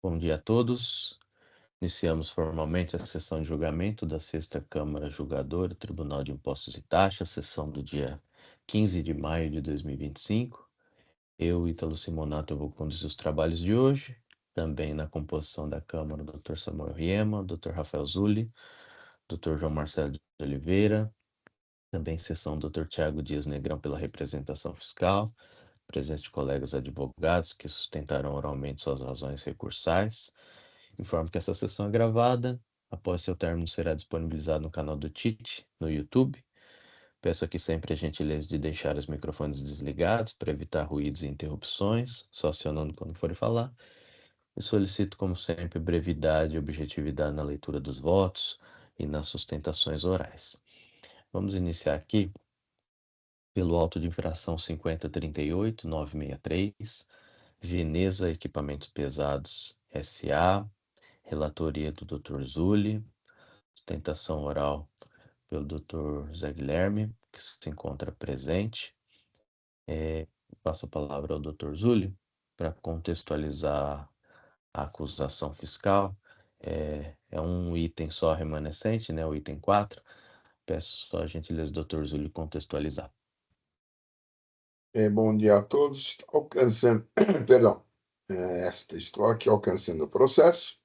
Bom dia a todos. Iniciamos formalmente a sessão de julgamento da Sexta Câmara Julgadora do Tribunal de Impostos e Taxas, sessão do dia 15 de maio de 2025. Eu, Ítalo Simonato, vou conduzir os trabalhos de hoje. Também na composição da Câmara, o Dr. Samuel Riema, Dr. Rafael Zulli, Dr. João Marcelo de Oliveira, também sessão do Dr. Tiago Dias Negrão pela representação fiscal, presença de colegas advogados que sustentarão oralmente suas razões recursais. Informo que essa sessão é gravada. Após seu término, será disponibilizado no canal do TIT, no YouTube. Peço aqui sempre a gentileza de deixar os microfones desligados para evitar ruídos e interrupções, só acionando quando for falar. E solicito, como sempre, brevidade e objetividade na leitura dos votos e nas sustentações orais. Vamos iniciar aqui pelo auto de infração 5038-963, Veneza Equipamentos Pesados S.A., relatoria do Dr. Zulli, sustentação oral pelo Dr. Zé Guilherme, que se encontra presente. Passo a palavra ao Dr. Zulli para contextualizar a acusação fiscal. É um item só remanescente, né, o item 4. Peço só a gentileza do Dr. Zulli contextualizar. Bom dia a todos. Perdão, estou aqui alcançando o processo.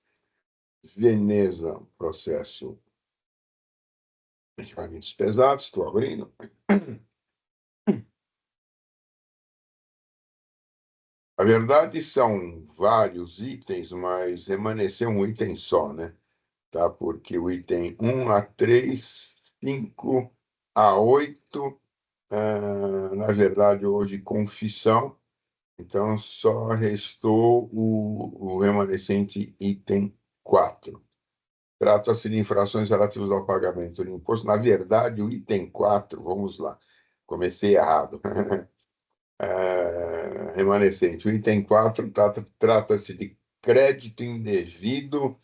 Veneza, processo equipamentos pesados, estou abrindo. A verdade são vários itens, mas remanesceu um item só, né? Tá? Porque o item 1 a 3, 5 a 8, na verdade, hoje, confissão. Então, só restou o remanescente item 4. Trata-se de infrações relativas ao pagamento do imposto. Na verdade, o item 4, vamos lá, comecei errado. Remanescente. O item 4 trata-se de crédito indevido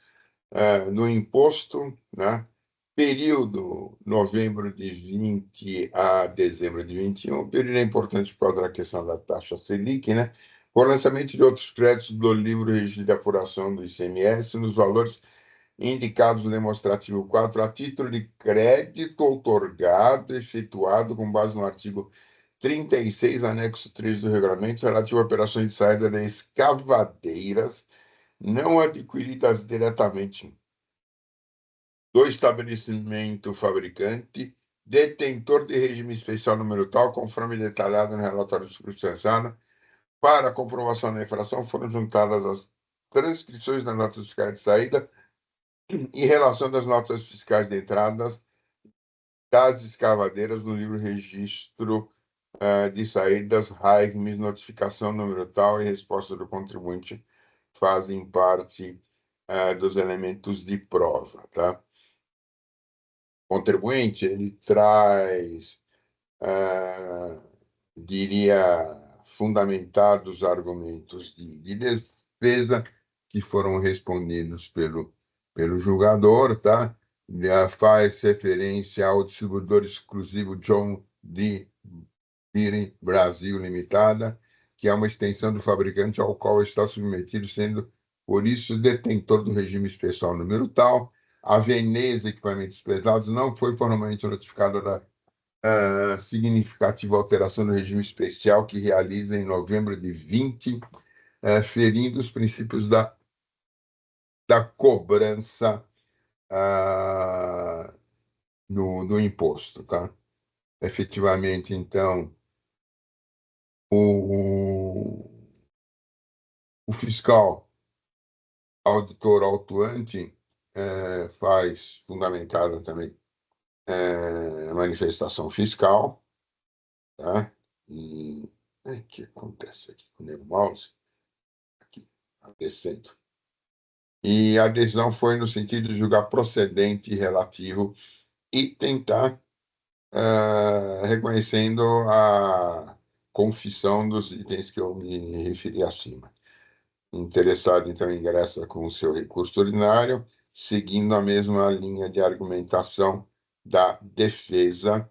no imposto, né? Período novembro de 20 a dezembro de 21, período importante por causa da questão da taxa Selic, né? Por lançamento de outros créditos do livro Registro de Apuração do ICMS nos valores indicados no demonstrativo 4, a título de crédito outorgado, efetuado com base no artigo 36, anexo 3 do regulamento, relativo a operações de saída de escavadeiras não adquiridas diretamente do estabelecimento fabricante, detentor de regime especial número tal, conforme detalhado no relatório substanciado. Para a comprovação da infração, foram juntadas as transcrições das notas fiscais de saída e relação das notas fiscais de entradas das escavadeiras no livro Registro de Saídas, RAIGMES, notificação número tal e resposta do contribuinte fazem parte dos elementos de prova, tá? O contribuinte, ele traz, diria, fundamentados argumentos de defesa que foram respondidos pelo julgador, tá? Faz referência ao distribuidor exclusivo John D. Deere Brasil Limitada, que é uma extensão do fabricante ao qual está submetido, sendo, por isso, detentor do regime especial número tal. A Veneza Equipamentos Pesados não foi formalmente notificada da significativa alteração do regime especial que realiza em novembro de 20, ferindo os princípios da cobrança do imposto, tá? Efetivamente, então, o fiscal auditor autuante faz fundamentada também manifestação fiscal, tá? E o que acontece aqui com o meu mouse? Aqui, descendo. E a adesão foi no sentido de julgar procedente e relativo e tentar reconhecendo a confissão dos itens que eu me referi acima. O interessado, então, ingressa com o seu recurso ordinário, seguindo a mesma linha de argumentação da defesa.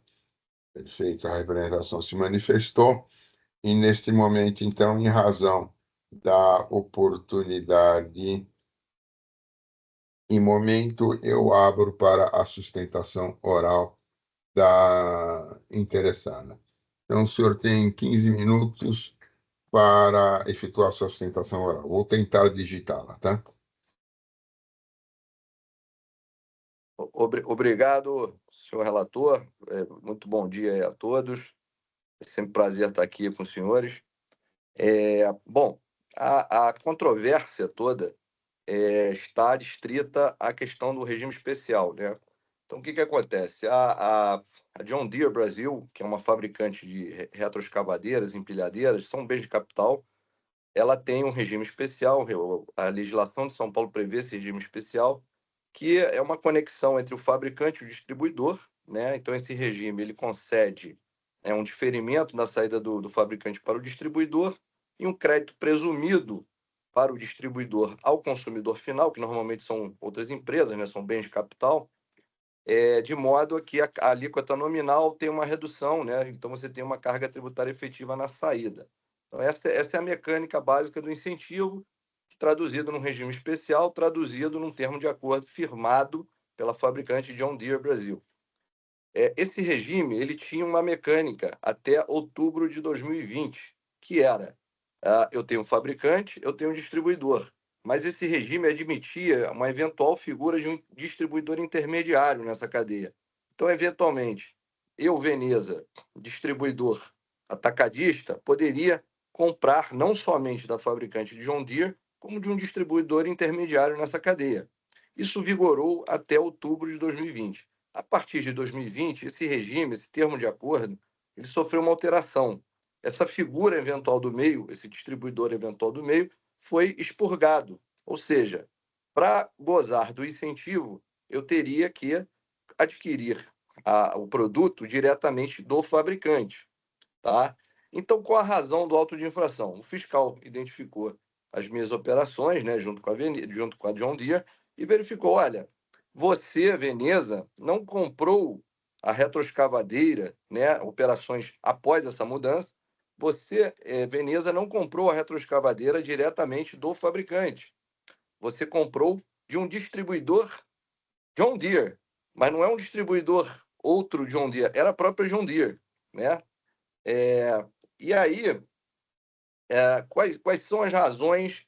Perfeito, a representação se manifestou, e neste momento, então, em razão da oportunidade Em momento, eu abro para a sustentação oral da interessada. Então, o senhor tem 15 minutos para efetuar a sua sustentação oral. Vou tentar digitá-la, tá? Obrigado, senhor relator. Muito bom dia aí a todos. É sempre um prazer estar aqui com os senhores. Bom, a controvérsia toda está adstrita à questão do regime especial, né? Então, o que acontece? A John Deere Brasil, que é uma fabricante de retroescavadeiras, empilhadeiras, são bens de capital, ela tem um regime especial, a legislação de São Paulo prevê esse regime especial, que é uma conexão entre o fabricante e o distribuidor, né? Então, esse regime ele concede um diferimento na saída do fabricante para o distribuidor e um crédito presumido para o distribuidor ao consumidor final, que normalmente são outras empresas, né? São bens de capital, de modo a que a alíquota nominal tem uma redução, né? Então, você tem uma carga tributária efetiva na saída. Então, essa é a mecânica básica do incentivo, traduzido num regime especial, traduzido num termo de acordo firmado pela fabricante John Deere Brasil. Esse regime ele tinha uma mecânica até outubro de 2020, que era, eu tenho um fabricante, eu tenho um distribuidor, mas esse regime admitia uma eventual figura de um distribuidor intermediário nessa cadeia. Então, eventualmente, eu, Veneza, distribuidor atacadista, poderia comprar não somente da fabricante de John Deere, como de um distribuidor intermediário nessa cadeia. Isso vigorou até outubro de 2020. A partir de 2020, esse regime, esse termo de acordo, ele sofreu uma alteração. Essa figura eventual do meio, esse distribuidor eventual do meio, foi expurgado. Ou seja, para gozar do incentivo, eu teria que adquirir o produto diretamente do fabricante. Tá? Então, qual a razão do auto de infração? O fiscal identificou as minhas operações, né, junto com a John Deere, e verificou: olha, você, Veneza, não comprou a retroescavadeira, né, operações após essa mudança, você, Veneza, não comprou a retroescavadeira diretamente do fabricante. Você comprou de um distribuidor John Deere, mas não é um distribuidor outro John Deere, era a própria John Deere, né? É, e aí, quais são as razões,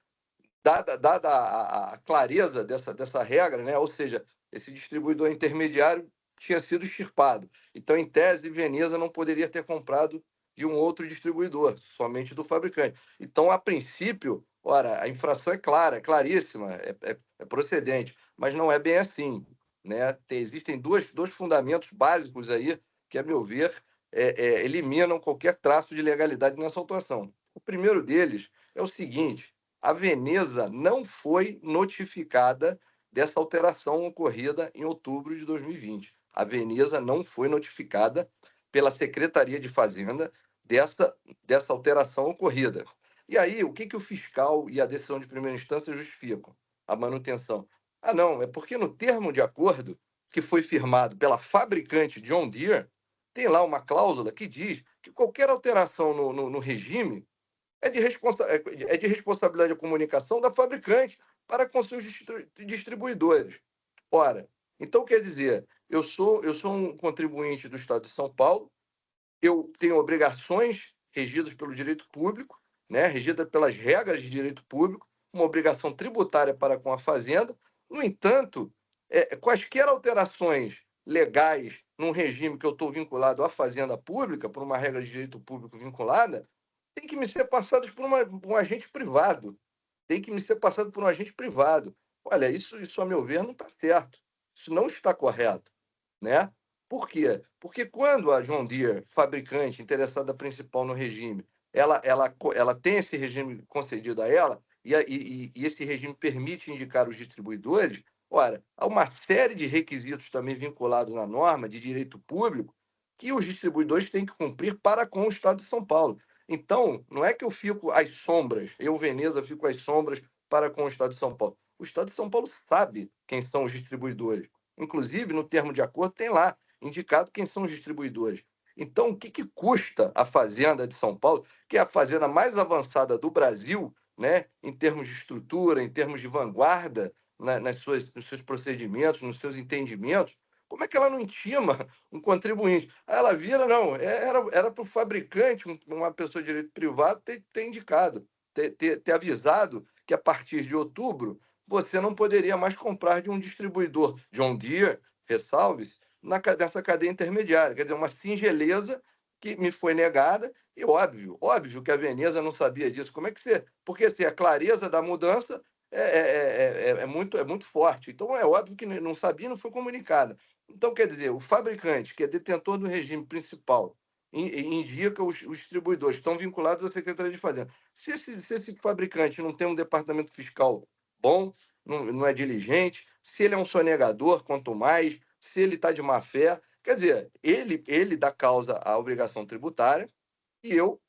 dada a clareza dessa regra, né? Ou seja, esse distribuidor intermediário tinha sido extirpado. Então, em tese, Veneza não poderia ter comprado de um outro distribuidor, somente do fabricante. Então, a princípio, ora, a infração é clara, é claríssima, é procedente, mas não é bem assim, né? Existem dois fundamentos básicos aí que, a meu ver, eliminam qualquer traço de legalidade nessa autuação. O primeiro deles é o seguinte: a Veneza não foi notificada dessa alteração ocorrida em outubro de 2020. A Veneza não foi notificada pela Secretaria de Fazenda dessa alteração ocorrida. E aí, o que o fiscal e a decisão de primeira instância justificam? A manutenção. Ah, não, é porque no termo de acordo que foi firmado pela fabricante John Deere, tem lá uma cláusula que diz que qualquer alteração no regime é de responsabilidade da comunicação da fabricante para com seus distribuidores. Ora, então quer dizer, eu sou um contribuinte do Estado de São Paulo, eu tenho obrigações regidas pelo direito público, né, regidas pelas regras de direito público, uma obrigação tributária para com a Fazenda. No entanto, quaisquer alterações legais num regime que eu estou vinculado à Fazenda Pública, por uma regra de direito público vinculada, tem que me ser passadas por um agente privado. Tem que me ser passado por um agente privado. Olha, isso a meu ver, não está certo. Isso não está correto, né? Por quê? Porque quando a John Deere, fabricante interessada principal no regime, ela tem esse regime concedido a ela, e esse regime permite indicar os distribuidores, ora, há uma série de requisitos também vinculados à norma de direito público que os distribuidores têm que cumprir para com o Estado de São Paulo. Então, não é que eu fico às sombras, eu, Veneza, fico às sombras para com o Estado de São Paulo. O Estado de São Paulo sabe quem são os distribuidores. Inclusive, no termo de acordo, tem lá indicado quem são os distribuidores. Então, o que custa a Fazenda de São Paulo, que é a fazenda mais avançada do Brasil, né, em termos de estrutura, em termos de vanguarda, nos seus procedimentos, nos seus entendimentos, como é que ela não intima um contribuinte? Aí ela vira, não, era para o fabricante, uma pessoa de direito privado, ter indicado, ter avisado que a partir de outubro você não poderia mais comprar de um distribuidor John Deere, ressalve-se, nessa cadeia intermediária. Quer dizer, uma singeleza que me foi negada, e óbvio que a Veneza não sabia disso. Como é que você. Porque assim, a clareza da mudança é muito forte. Então é óbvio que não sabia, não foi comunicada. Então, quer dizer, o fabricante, que é detentor do regime principal, indica os distribuidores, estão vinculados à Secretaria de Fazenda. Se esse fabricante não tem um departamento fiscal bom, não é diligente, se ele é um sonegador, quanto mais, se ele está de má fé, quer dizer, ele dá causa à obrigação tributária e eu,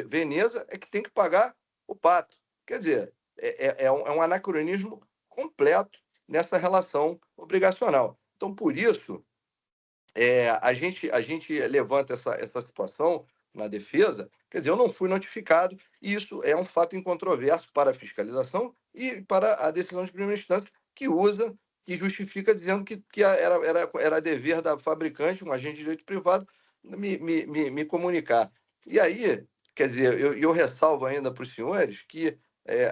Veneza, é que tem que pagar o pato. Quer dizer, é um anacronismo completo nessa relação obrigacional. Então, por isso, a gente levanta essa situação na defesa, quer dizer, eu não fui notificado, e isso é um fato incontroverso para a fiscalização e para a decisão de primeira instância, que justifica dizendo que era dever da fabricante, um agente de direito privado, me comunicar. E aí, quer dizer, eu ressalvo ainda para os senhores que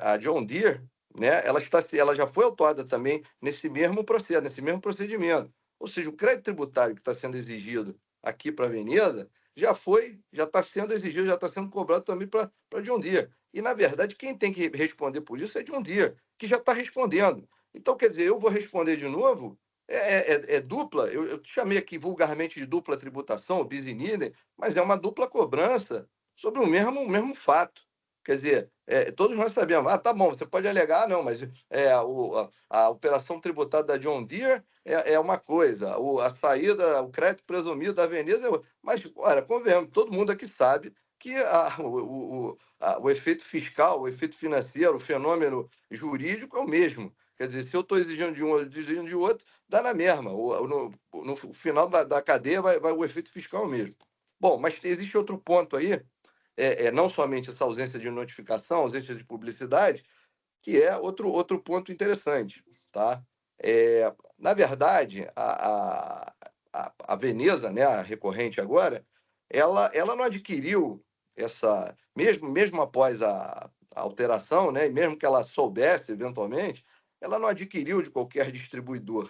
a John Deere, né, ela já foi autuada também nesse mesmo processo, nesse mesmo procedimento. Ou seja, o crédito tributário que está sendo exigido aqui para a Veneza já está sendo exigido, já está sendo cobrado também para John Deere. E, na verdade, quem tem que responder por isso é John Deere, que já está respondendo. Então, quer dizer, eu vou responder de novo, é dupla, eu chamei aqui vulgarmente de dupla tributação, bis in idem, mas é uma dupla cobrança sobre o mesmo fato. Quer dizer, todos nós sabemos, tá bom, você pode alegar, não, mas a operação tributária da John Deere é uma coisa, a saída, o crédito presumido da Veneza é outra. Mas, olha, convenhamos, todo mundo aqui sabe que o efeito fiscal, o efeito financeiro, o fenômeno jurídico é o mesmo. Quer dizer, se eu estou exigindo de um ou exigindo de outro, dá na mesma. No final da cadeia, o efeito fiscal é o mesmo. Bom, mas existe outro ponto aí, não somente essa ausência de notificação, ausência de publicidade, que é outro ponto interessante. Tá? Na verdade, a Veneza, né, a recorrente agora, ela não adquiriu mesmo após a alteração, né, e mesmo que ela soubesse eventualmente, ela não adquiriu de qualquer distribuidor,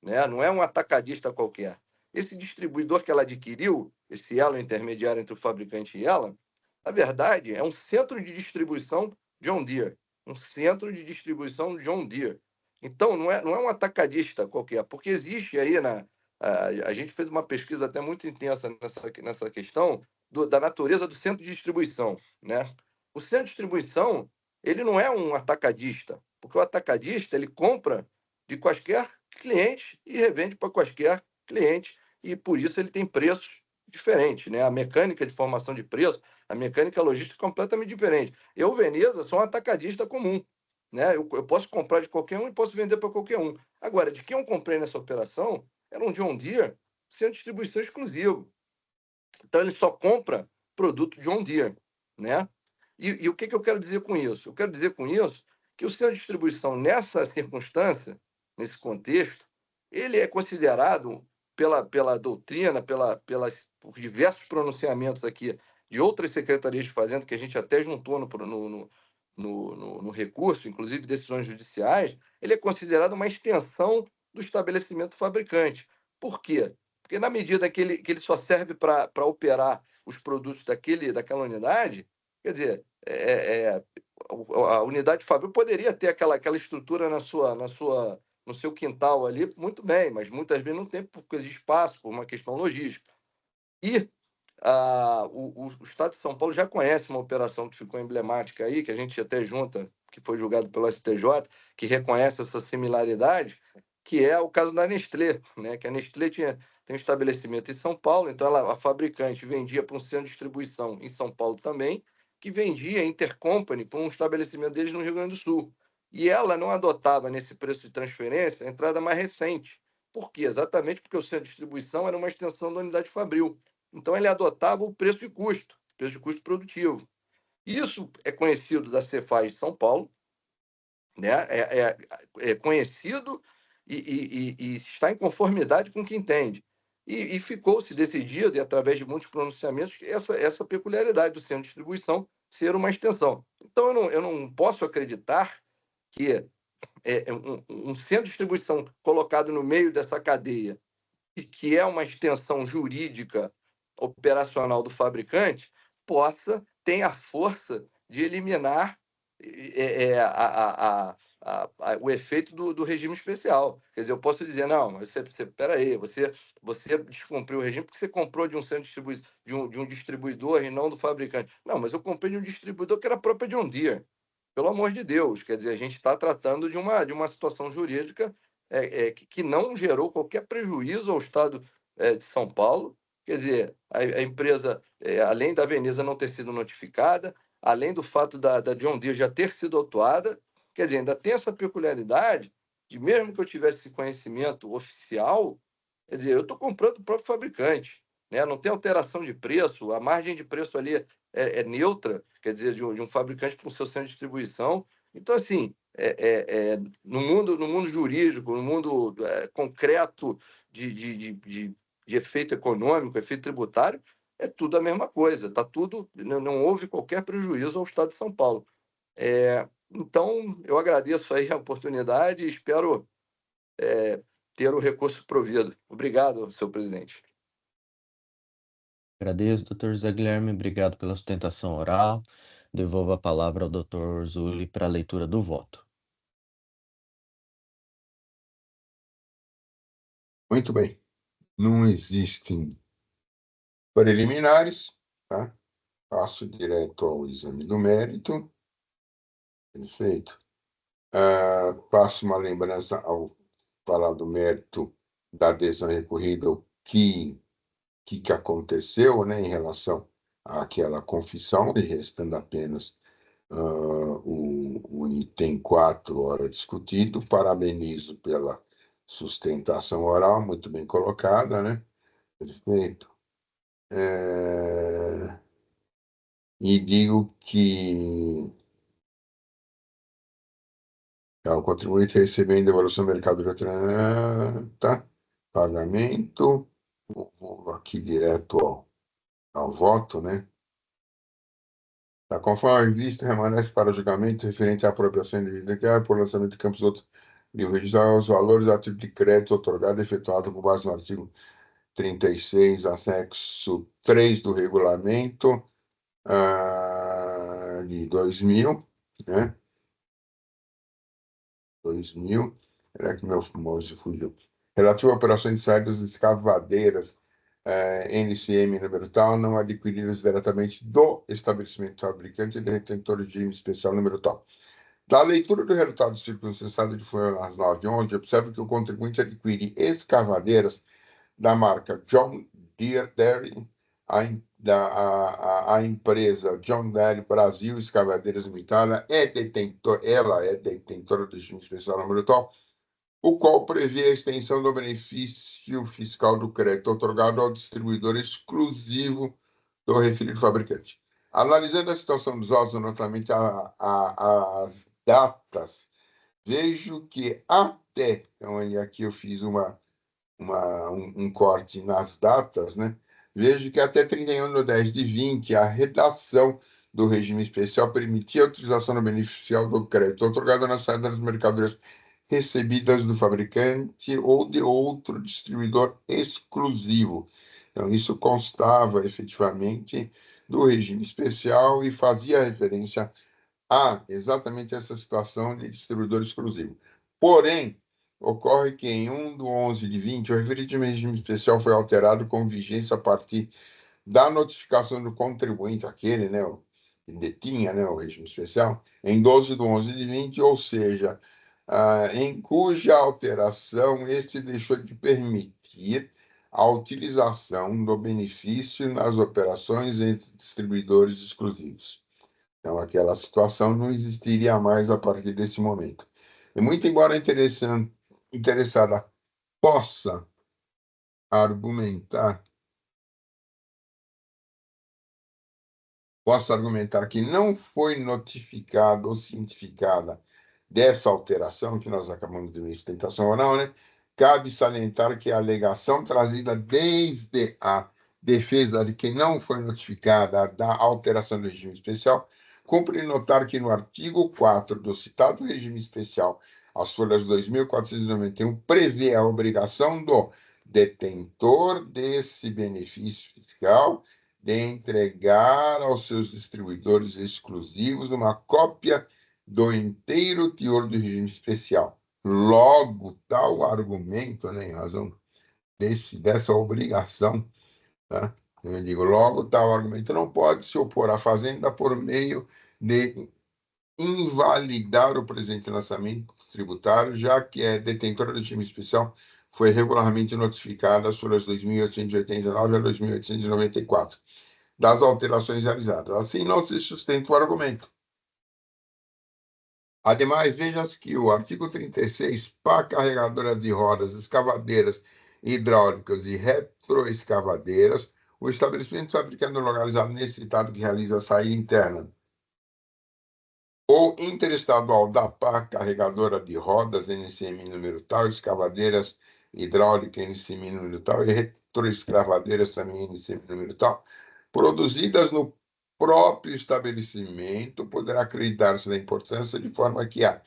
né, não é um atacadista qualquer. Esse distribuidor que ela adquiriu, esse elo intermediário entre o fabricante e ela, na verdade, é um centro de distribuição John Deere. Um centro de distribuição John Deere. Então, não é um atacadista qualquer, porque existe aí a gente fez uma pesquisa até muito intensa nessa questão da natureza do centro de distribuição, né? O centro de distribuição, ele não é um atacadista, porque o atacadista, ele compra de quaisquer cliente e revende para quaisquer cliente, e por isso ele tem preços diferentes, né? A mecânica de formação de preço, a mecânica logística é completamente diferente. Eu, Veneza, sou um atacadista comum, né? Eu posso comprar de qualquer um e posso vender para qualquer um. Agora, de quem eu comprei nessa operação era um John Deere sem distribuição exclusiva. Então, ele só compra produto John Deere, né? E o que eu quero dizer com isso? Eu quero dizer com isso que o centro de distribuição, nessa circunstância, nesse contexto, ele é considerado pela doutrina, por diversos pronunciamentos aqui de outras secretarias de Fazenda, que a gente até juntou no recurso, inclusive decisões judiciais, ele é considerado uma extensão do estabelecimento fabricante. Por quê? Porque na medida que ele só serve para operar os produtos daquela unidade, quer dizer, a unidade fabril poderia ter aquela estrutura no seu quintal ali, muito bem, mas muitas vezes não tem por causa de espaço, por uma questão logística. E o Estado de São Paulo já conhece uma operação que ficou emblemática aí, que a gente até junta, que foi julgado pelo STJ, que reconhece essa similaridade, que é o caso da Nestlé, né? Que a Nestlé tem um estabelecimento em São Paulo, então a fabricante vendia para um centro de distribuição em São Paulo também, que vendia intercompany para um estabelecimento deles no Rio Grande do Sul. E ela não adotava nesse preço de transferência a entrada mais recente. Por quê? Exatamente porque o centro de distribuição era uma extensão da unidade fabril. Então, ele adotava o preço de custo produtivo. Isso é conhecido da Cefaz de São Paulo, né? É conhecido e está em conformidade com o que entende. E ficou-se decidido, e através de muitos pronunciamentos, essa peculiaridade do centro de distribuição ser uma extensão. Então, eu não posso acreditar que um centro de distribuição colocado no meio dessa cadeia, e que é uma extensão jurídica operacional do fabricante, tenha a força de eliminar o efeito do regime especial. Quer dizer, eu posso dizer, não, mas espera aí, você descumpriu o regime porque você comprou de um centro de distribuição, de um distribuidor e não do fabricante. Não, mas eu comprei de um distribuidor que era próprio John Deere. Pelo amor de Deus, quer dizer, a gente está tratando de uma situação jurídica que não gerou qualquer prejuízo ao Estado de São Paulo. Quer dizer, a empresa, além da Veneza não ter sido notificada, além do fato da John Deere já ter sido autuada, quer dizer, ainda tem essa peculiaridade de, mesmo que eu tivesse esse conhecimento oficial, quer dizer, eu estou comprando do próprio fabricante, né? Não tem alteração de preço, a margem de preço ali é neutra, quer dizer, de um fabricante para o seu centro de distribuição. Então, assim, no mundo jurídico, no mundo concreto de efeito econômico, efeito tributário, é tudo a mesma coisa, tá tudo, não houve qualquer prejuízo ao Estado de São Paulo. Então, eu agradeço aí a oportunidade e espero ter o recurso provido. Obrigado, senhor presidente. Agradeço, doutor José Guilherme. Obrigado pela sustentação oral. Devolvo a palavra ao doutor Zulli para a leitura do voto. Muito bem. Não existem preliminares, tá? Passo direto ao exame do mérito. Perfeito. Passo uma lembrança ao falar do mérito da adesão recorrida, o que aconteceu, né, em relação àquela confissão, e restando apenas o item 4 ora discutido. Parabenizo pela sustentação oral, muito bem colocada, né? Perfeito. E digo que o contribuinte recebendo devolução do mercado de tá? Pagamento. Vou aqui direto ao voto, né? Tá, conforme visto, remanesce para julgamento referente à apropriação indevida por lançamento de campos outros e registrar os valores a título de crédito otorgado efetuado com base no artigo 36, anexo 3 do regulamento de 2000, né? 2000, era que meu mouse fugiu. Relativo a operações de saídas de escavadeiras NCM número tal, não adquiridas diretamente do estabelecimento fabricante e detentor de regime especial número tal. Da leitura do resultado do círculo cessado de folha às 9h11, observe que o contribuinte adquire escavadeiras da marca John Deere, a empresa John Deere Brasil Escavadeiras Limitada ela é detentora do regime especial número tal, o qual prevê a extensão do benefício fiscal do crédito otorgado ao distribuidor exclusivo do referido fabricante. Analisando a situação dos autos, notamente as datas, vejo que até, então aqui eu fiz um corte nas datas, né? Vejo que até 31/10/20, a redação do regime especial permitia a utilização do benefício do crédito otorgado na saída das mercadorias recebidas do fabricante ou de outro distribuidor exclusivo. Então, isso constava efetivamente do regime especial e fazia referência a exatamente essa situação de distribuidor exclusivo. Porém, ocorre que em 1/11/20, o referido regime especial foi alterado com vigência a partir da notificação do contribuinte, aquele, né, que detinha, né, o regime especial, em 12/11/20, ou seja, em cuja alteração este deixou de permitir a utilização do benefício nas operações entre distribuidores exclusivos. Então, aquela situação não existiria mais a partir desse momento. E muito embora interessada possa argumentar, que não foi notificada ou cientificada dessa alteração que nós acabamos de ver, sustentação oral, né? Cabe salientar que a alegação trazida desde a defesa de quem não foi notificada da alteração do regime especial, cumpre notar que no artigo 4 do citado regime especial, as folhas 2.491, prevê a obrigação do detentor desse benefício fiscal de entregar aos seus distribuidores exclusivos uma cópia do inteiro teor do regime especial. Logo, tal argumento, né, em razão dessa obrigação, tá? Eu digo, logo, tal argumento não pode se opor à Fazenda por meio de invalidar o presente lançamento tributário, já que é detentora do regime especial, foi regularmente notificada as folhas 2.889 a 2.894 das alterações realizadas. Assim, não se sustenta o argumento. Ademais, veja-se que o artigo 36, pá carregadoras de rodas, escavadeiras hidráulicas e retroescavadeiras, o estabelecimento fabricante localizado nesse estado que realiza a saída interna ou interestadual da pá carregadora de rodas, NCM número tal, escavadeiras hidráulicas, NCM número tal, e retroescavadeiras também, NCM número tal, produzidas no próprio estabelecimento, poderá acreditar-se da importância de forma que a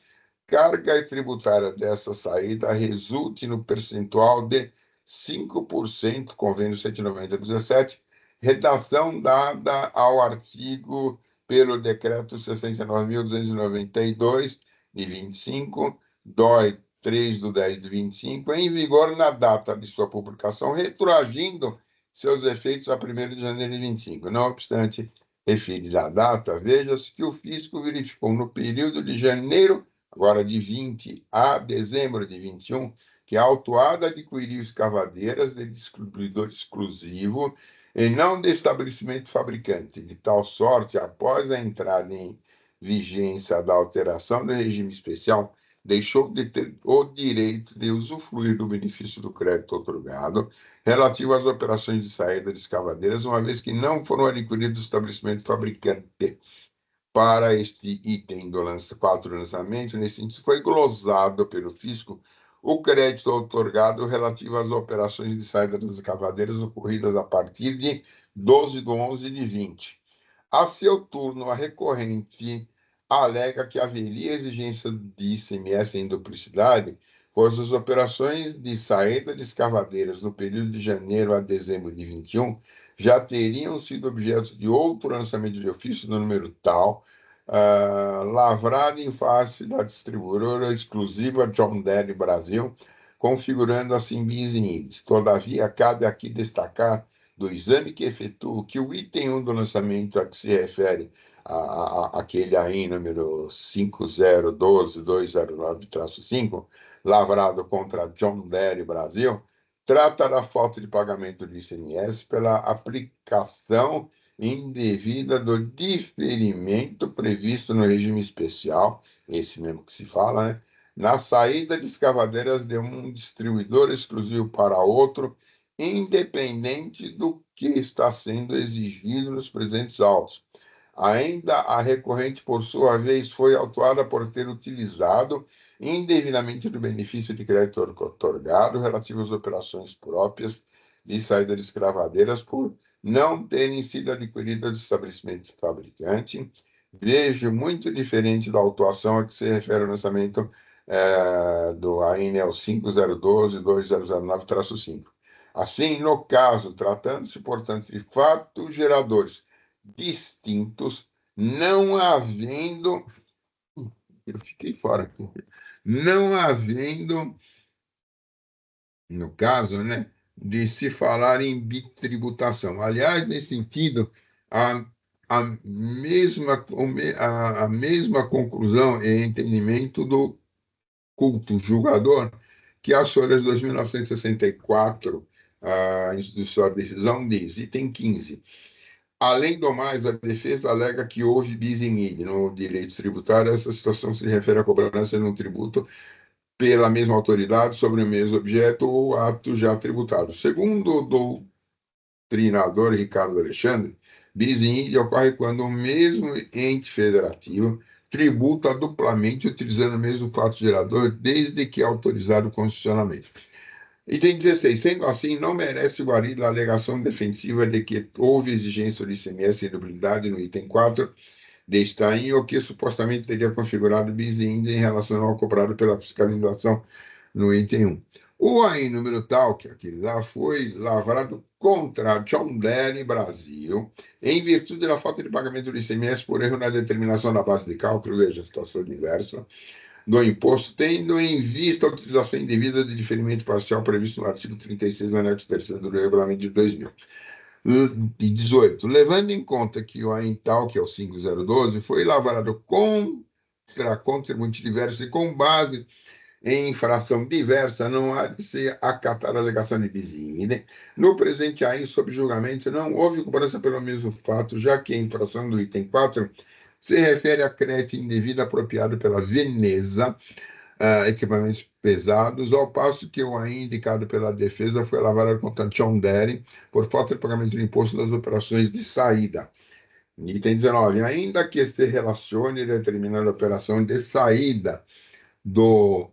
carga tributária dessa saída resulte no percentual de 5%, convênio 190/17, redação dada ao artigo pelo decreto 69.292, de 25, DOI 3/10 de 25, em vigor na data de sua publicação, retroagindo seus efeitos a 1º de janeiro de 25. Não obstante referida a data, veja-se que o fisco verificou no período de janeiro, agora de 20 a dezembro de 21, que a autuada adquiriu escavadeiras de distribuidor exclusivo e não de estabelecimento fabricante. De tal sorte, após a entrada em vigência da alteração do regime especial, deixou de ter o direito de usufruir do benefício do crédito otorgado relativo às operações de saída de escavadeiras, uma vez que não foram adquiridos do estabelecimento fabricante. Para este item do 4 lançamento, nesse sentido, foi glosado pelo fisco o crédito otorgado relativo às operações de saída das escavadeiras ocorridas a partir de 12/11 de 20. A seu turno, a recorrente alega que haveria exigência de ICMS em duplicidade, pois as operações de saída de escavadeiras no período de janeiro a dezembro de 21 já teriam sido objeto de outro lançamento de ofício no número tal, lavrado em face da distribuidora exclusiva John Deere Brasil, configurando assim bis in idem. Todavia, cabe aqui destacar do exame que efetuo que o item 1 do lançamento a que se refere aquele aí, número 5012209-5, lavrado contra John Deere Brasil, trata da falta de pagamento de ICMS pela aplicação indevida do diferimento previsto no regime especial, esse mesmo que se fala, né? Na saída de escavadeiras de um distribuidor exclusivo para outro, independente do que está sendo exigido nos presentes autos. Ainda a recorrente, por sua vez, foi autuada por ter utilizado indevidamente do benefício de crédito otorgado relativo às operações próprias de saída de escravadeiras por não terem sido adquiridas do estabelecimento fabricante. Vejo muito diferente da autuação a que se refere ao lançamento do ANEL 5012-2009-5. Assim, no caso, tratando-se, portanto, de fatos geradores distintos, não havendo. Eu fiquei fora aqui. Não havendo, no caso, né, de se falar em bitributação. Aliás, nesse sentido, a mesma conclusão e entendimento do culto julgador, que as folhas 2.964, de sua decisão, diz, item 15. Além do mais, a defesa alega que houve bis in idem no direito tributário. Essa situação se refere à cobrança de um tributo pela mesma autoridade sobre o mesmo objeto ou ato já tributado. Segundo o doutrinador Ricardo Alexandre, bis in idem ocorre quando o mesmo ente federativo tributa duplamente utilizando o mesmo fato gerador, desde que autorizado constitucionalmente. Item 16. Sendo assim, não merece guarida a alegação defensiva de que houve exigência do ICMS e dublidade no item 4 deste AIN, ou que supostamente teria configurado bis in idem em relação ao cobrado pela fiscalização no item 1. O AIN número tal, que aquele lá, foi lavrado contra a John Deere Brasil, em virtude da falta de pagamento do ICMS por erro na determinação da base de cálculo, veja, situação diversa, do imposto, tendo em vista a utilização indevida de diferimento parcial previsto no artigo 36, anexo 3º do Regulamento de 2018. Levando em conta que o AINTAL, que é o 5012, foi lavrado contra contribuinte diverso e com base em infração diversa, não há de se acatar a alegação de bis in idem. No presente AIN, sob julgamento, não houve cobrança pelo mesmo fato, já que a infração do item 4 se refere a crédito indevido apropriado pela Veneza, equipamentos pesados, ao passo que o AIN indicado pela defesa foi lavrado contra John Deere por falta de pagamento de imposto das operações de saída. Item 19. Ainda que se relacione determinada operação de saída do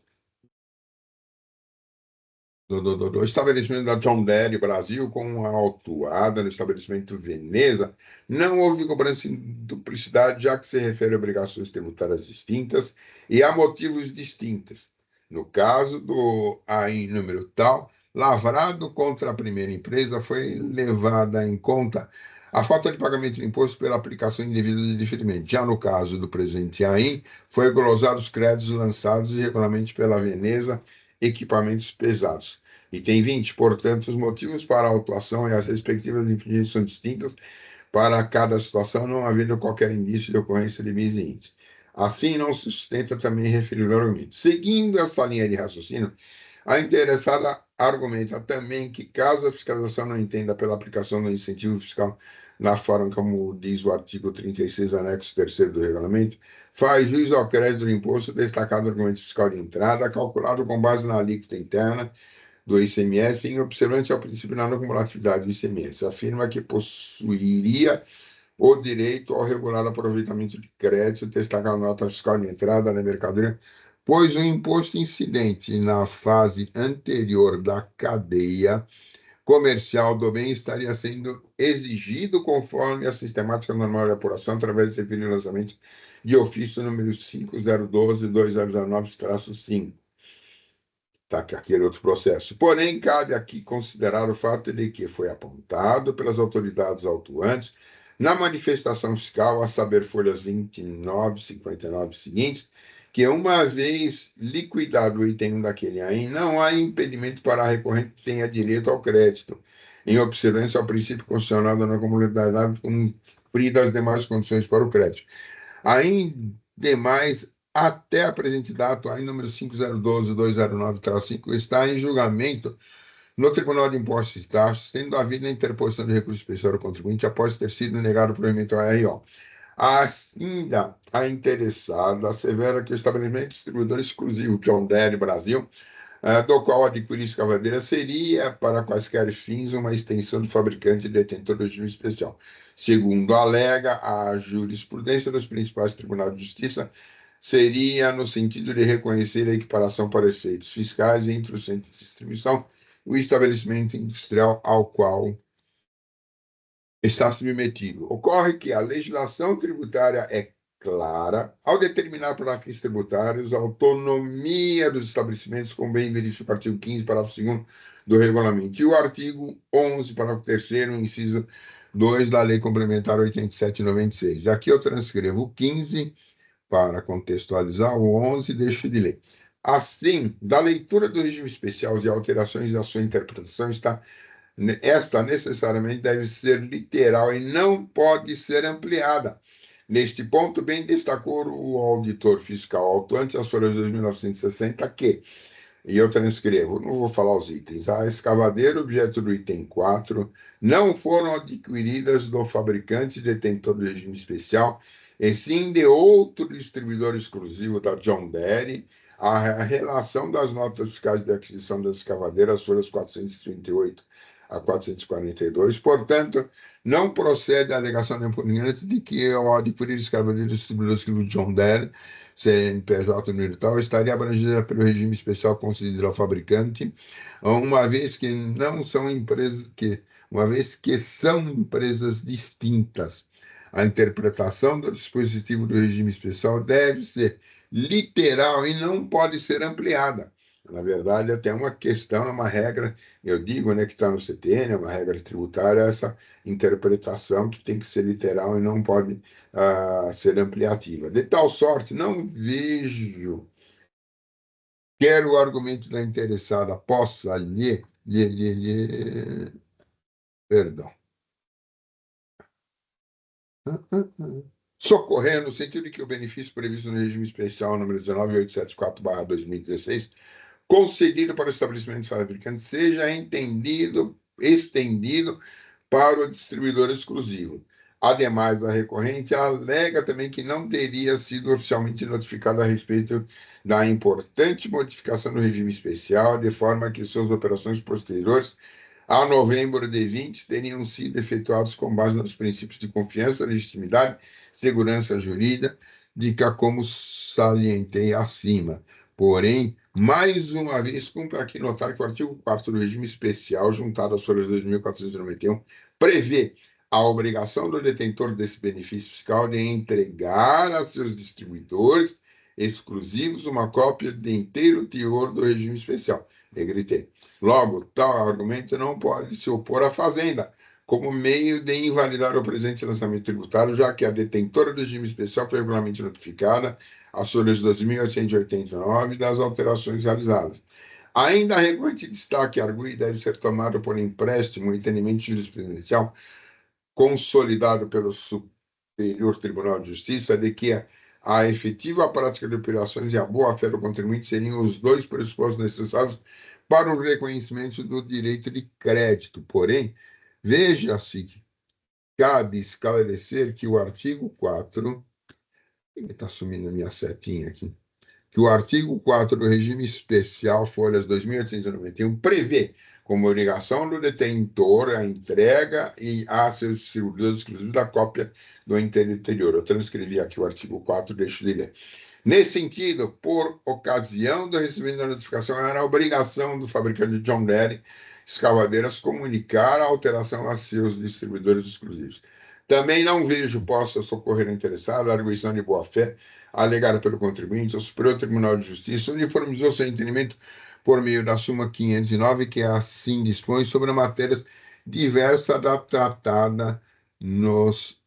estabelecimento da John Deere Brasil com a autuada no estabelecimento Veneza, não houve cobrança em duplicidade, já que se refere a obrigações tributárias distintas e a motivos distintos. No caso do AIN número tal, lavrado contra a primeira empresa, foi levada em conta a falta de pagamento de imposto pela aplicação indevida de diferimento. Já no caso do presente AIN, foi glosado os créditos lançados irregularmente pela Veneza equipamentos pesados. Item 20. Portanto, os motivos para a autuação e as respectivas infringências são distintas para cada situação, não havendo qualquer indício de ocorrência de bis in idem. Assim, não se sustenta também referido argumento. Seguindo essa linha de raciocínio, a interessada argumenta também que, caso a fiscalização não entenda pela aplicação do incentivo fiscal na forma como diz o artigo 36, anexo 3º do regulamento, faz jus ao crédito do imposto destacado argumento fiscal de entrada, calculado com base na alíquota interna do ICMS, em observância ao princípio da não cumulatividade do ICMS. Afirma que possuiria o direito ao regular aproveitamento de crédito, destacado na nota fiscal de entrada na mercadoria, pois o imposto incidente na fase anterior da cadeia comercial do bem estaria sendo exigido conforme a sistemática normal de apuração através do referido lançamento de ofício número 5012-2009-5. Tá, que aquele outro processo. Porém, cabe aqui considerar o fato de que foi apontado pelas autoridades autuantes na manifestação fiscal, a saber, folhas 29 e 59 seguintes, que uma vez liquidado o item 1 daquele AIN, não há impedimento para a recorrente que tenha direito ao crédito, em observância ao princípio constitucional da não cumulatividade, cumpridas as demais condições para o crédito. AIN demais, até a presente data, AIN número 5012-209-5, está em julgamento no Tribunal de Impostos e Taxas, tendo havido a interposição de recurso especial ao contribuinte após ter sido negado o provimento ao RO. Ainda a interessada assevera que o estabelecimento distribuidor exclusivo John Deere Brasil, do qual adquirir escavadeira, seria, para quaisquer fins, uma extensão do fabricante detentor do regime especial. Segundo alega a jurisprudência dos principais tribunais de justiça, seria no sentido de reconhecer a equiparação para efeitos fiscais entre o centro de distribuição e o estabelecimento industrial ao qual está submetido. Ocorre que a legislação tributária é clara ao determinar para fins tributários a autonomia dos estabelecimentos, como bem verifica o artigo 15, parágrafo 2º do regulamento, e o artigo 11, parágrafo 3º, inciso 2 da Lei Complementar 87/96. Aqui eu transcrevo o 15 para contextualizar, o 11 deixo de ler. Assim, da leitura do regime especial e alterações da sua interpretação, esta necessariamente deve ser literal e não pode ser ampliada. Neste ponto, bem destacou o auditor fiscal autuante as folhas de 2960 que, e eu transcrevo, não vou falar os itens, a escavadeira, objeto do item 4, não foram adquiridas do fabricante detentor do regime especial, e sim de outro distribuidor exclusivo da John Deere. A relação das notas fiscais de aquisição das escavadeiras, folhas 438 a 442, portanto, não procede a alegação da impugnante de que, ao adquirir escravatura distribuidores que o John Deere, CNPJ número tal, estaria abrangida pelo regime especial concedido ao fabricante, uma vez que não são empresas que, uma vez que são empresas distintas. A interpretação do dispositivo do regime especial deve ser literal e não pode ser ampliada. Na verdade, até uma questão, é uma regra, eu digo, né, que está no CTN, é uma regra tributária, essa interpretação que tem que ser literal e não pode ser ampliativa. De tal sorte, não vejo, quer o argumento da interessada possa perdão, socorrer no sentido de que o benefício previsto no regime especial número 19874/2016 concedido para o estabelecimento fabricante seja estendido para o distribuidor exclusivo. Ademais, a recorrente alega também que não teria sido oficialmente notificado a respeito da importante modificação do regime especial, de forma que suas operações posteriores a novembro de 20 teriam sido efetuados com base nos princípios de confiança, legitimidade, segurança jurídica, como salientei acima. Porém, mais uma vez, cumpre aqui notar que o artigo 4º do regime especial, juntado às folhas 2.491, prevê a obrigação do detentor desse benefício fiscal de entregar a seus distribuidores exclusivos uma cópia de inteiro teor do regime especial. Negritei. Logo, tal argumento não pode se opor à Fazenda, como meio de invalidar o presente lançamento tributário, já que a detentora do regime especial foi regularmente notificada às folhas 2.889 das alterações realizadas. Ainda a recorrente destaque argue deve ser tomado por empréstimo e entendimento jurisprudencial consolidado pelo Superior Tribunal de Justiça de que a efetiva prática de operações e a boa-fé do contribuinte seriam os dois pressupostos necessários para o reconhecimento do direito de crédito. Porém, veja-se que cabe esclarecer que o artigo 4, está sumindo a minha setinha aqui, que o artigo 4 do regime especial, folhas 2.891, prevê como obrigação do detentor a entrega e a seus distribuidores exclusivos da cópia do interior. Eu transcrevi aqui o artigo 4, deixo de ler. Nesse sentido, por ocasião do recebimento da notificação, era obrigação do fabricante John Deere Escavadeiras comunicar a alteração a seus distribuidores exclusivos. Também não vejo possa socorrer interessado a arguição de boa-fé alegada pelo contribuinte ao Superior Tribunal de Justiça, uniformizou seu entendimento por meio da súmula 509, que assim dispõe sobre matérias diversas da tratada nos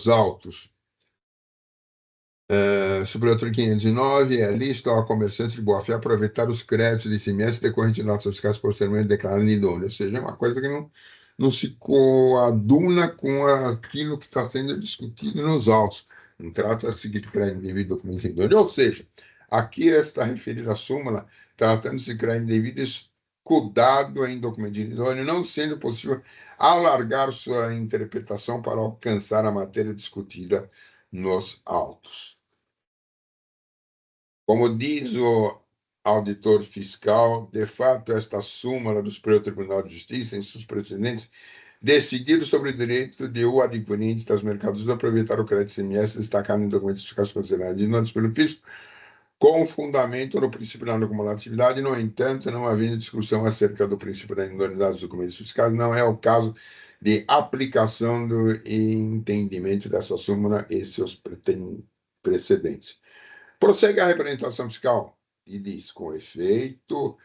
autos. Superior 509 é lista ao comerciante de boa-fé aproveitar os créditos de ICMS decorrentes de notas fiscais posteriormente declaradas idôneas. Ou seja, é uma coisa que não se coaduna com aquilo que está sendo discutido nos autos. Não trata-se de crédito indevido documento idôneo. Ou seja, aqui está referida a súmula, tratando-se de crédito indevido escudado em documento idôneo, não sendo possível alargar sua interpretação para alcançar a matéria discutida nos autos. Como diz o auditor fiscal, de fato, esta súmula do Superior Tribunal de Justiça, em seus precedentes, decidido sobre o direito de o adquirente das mercadorias aproveitar o crédito ICMS destacado em documentos fiscais considerados idoneos pelo fisco, com fundamento no princípio da não cumulatividade. No entanto, não havendo discussão acerca do princípio da idoneidade dos documentos fiscais, não é o caso de aplicação do entendimento dessa súmula e seus precedentes. Prossegue a representação fiscal e diz, com efeito,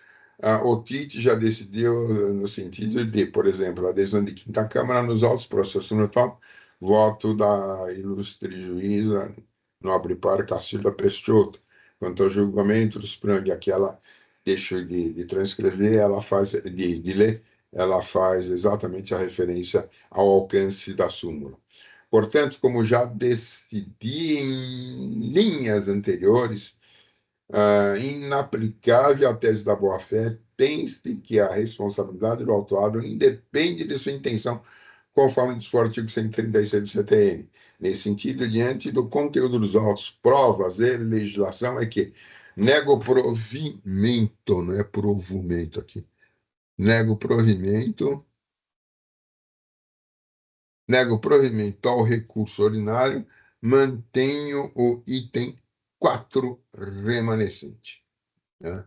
o TIT já decidiu no sentido de, por exemplo, a adesão de quinta Câmara nos autos, processo no tal, voto da ilustre juíza nobre par Cacilda Peixoto. Quanto ao julgamento do Supremo, aqui ela deixa de transcrever, ela faz de ler, ela faz exatamente a referência ao alcance da súmula. Portanto, como já decidi em linhas anteriores, inaplicável à tese da boa-fé, tem-se que a responsabilidade do autuado independe de sua intenção, conforme diz o artigo 136 do CTN. Nesse sentido, diante do conteúdo dos autos, provas e legislação, é que nego provimento, não é provimento aqui, nego provimento Nego provimento ao recurso ordinário, mantenho o item 4 remanescente. Né?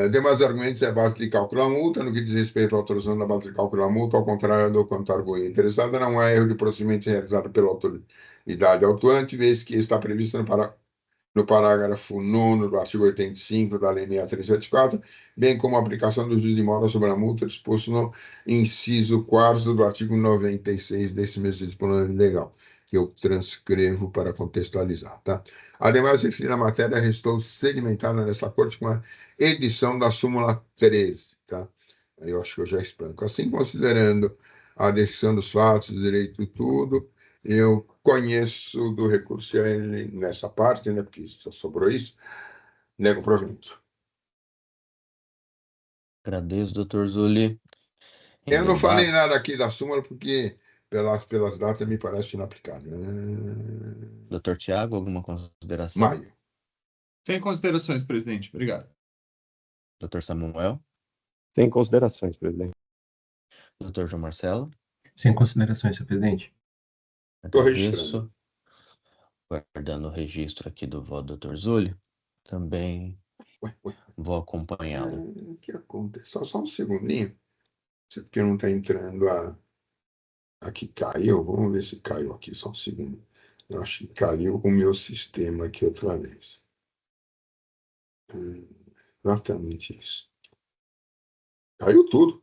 Demais argumentos é base de cálculo da multa. No que diz respeito à autorização da base de cálculo da multa, ao contrário do quanto argui interessado, não há erro de procedimento realizado pela autoridade autuante, vez que está previsto no parágrafo 9º do artigo 85 da Lei 6374, bem como a aplicação do juízo de mora sobre a multa disposto no inciso 4º do artigo 96 desse mesmo disposição legal, que eu transcrevo para contextualizar, tá? Ademais, referida matéria restou sedimentada nessa corte com a edição da súmula 13, tá? Aí eu acho que eu já explico. Assim, considerando a descrição dos fatos, direito e tudo, eu conheço do recurso ele nessa parte, né, porque só sobrou isso, nego provimento. Agradeço, doutor Zuli. Em Eu não falei nada debates, aqui da súmula porque pelas datas me parece inaplicável. doutor Tiago, alguma consideração? Maio. Sem considerações, presidente. Obrigado. Doutor Samuel? Sem considerações, presidente. Doutor João Marcelo? Sem considerações, senhor presidente. Estou registrando. Agradeço. Guardando o registro aqui do voto do doutor Zuli, também Ué, ué. vou acompanhá-lo. O que acontece? Só um segundinho. Não sei porque não está entrando aqui. Caiu. Vamos ver se caiu aqui. Só um segundo. Eu acho que caiu o meu sistema aqui outra vez. Exatamente isso. Caiu tudo.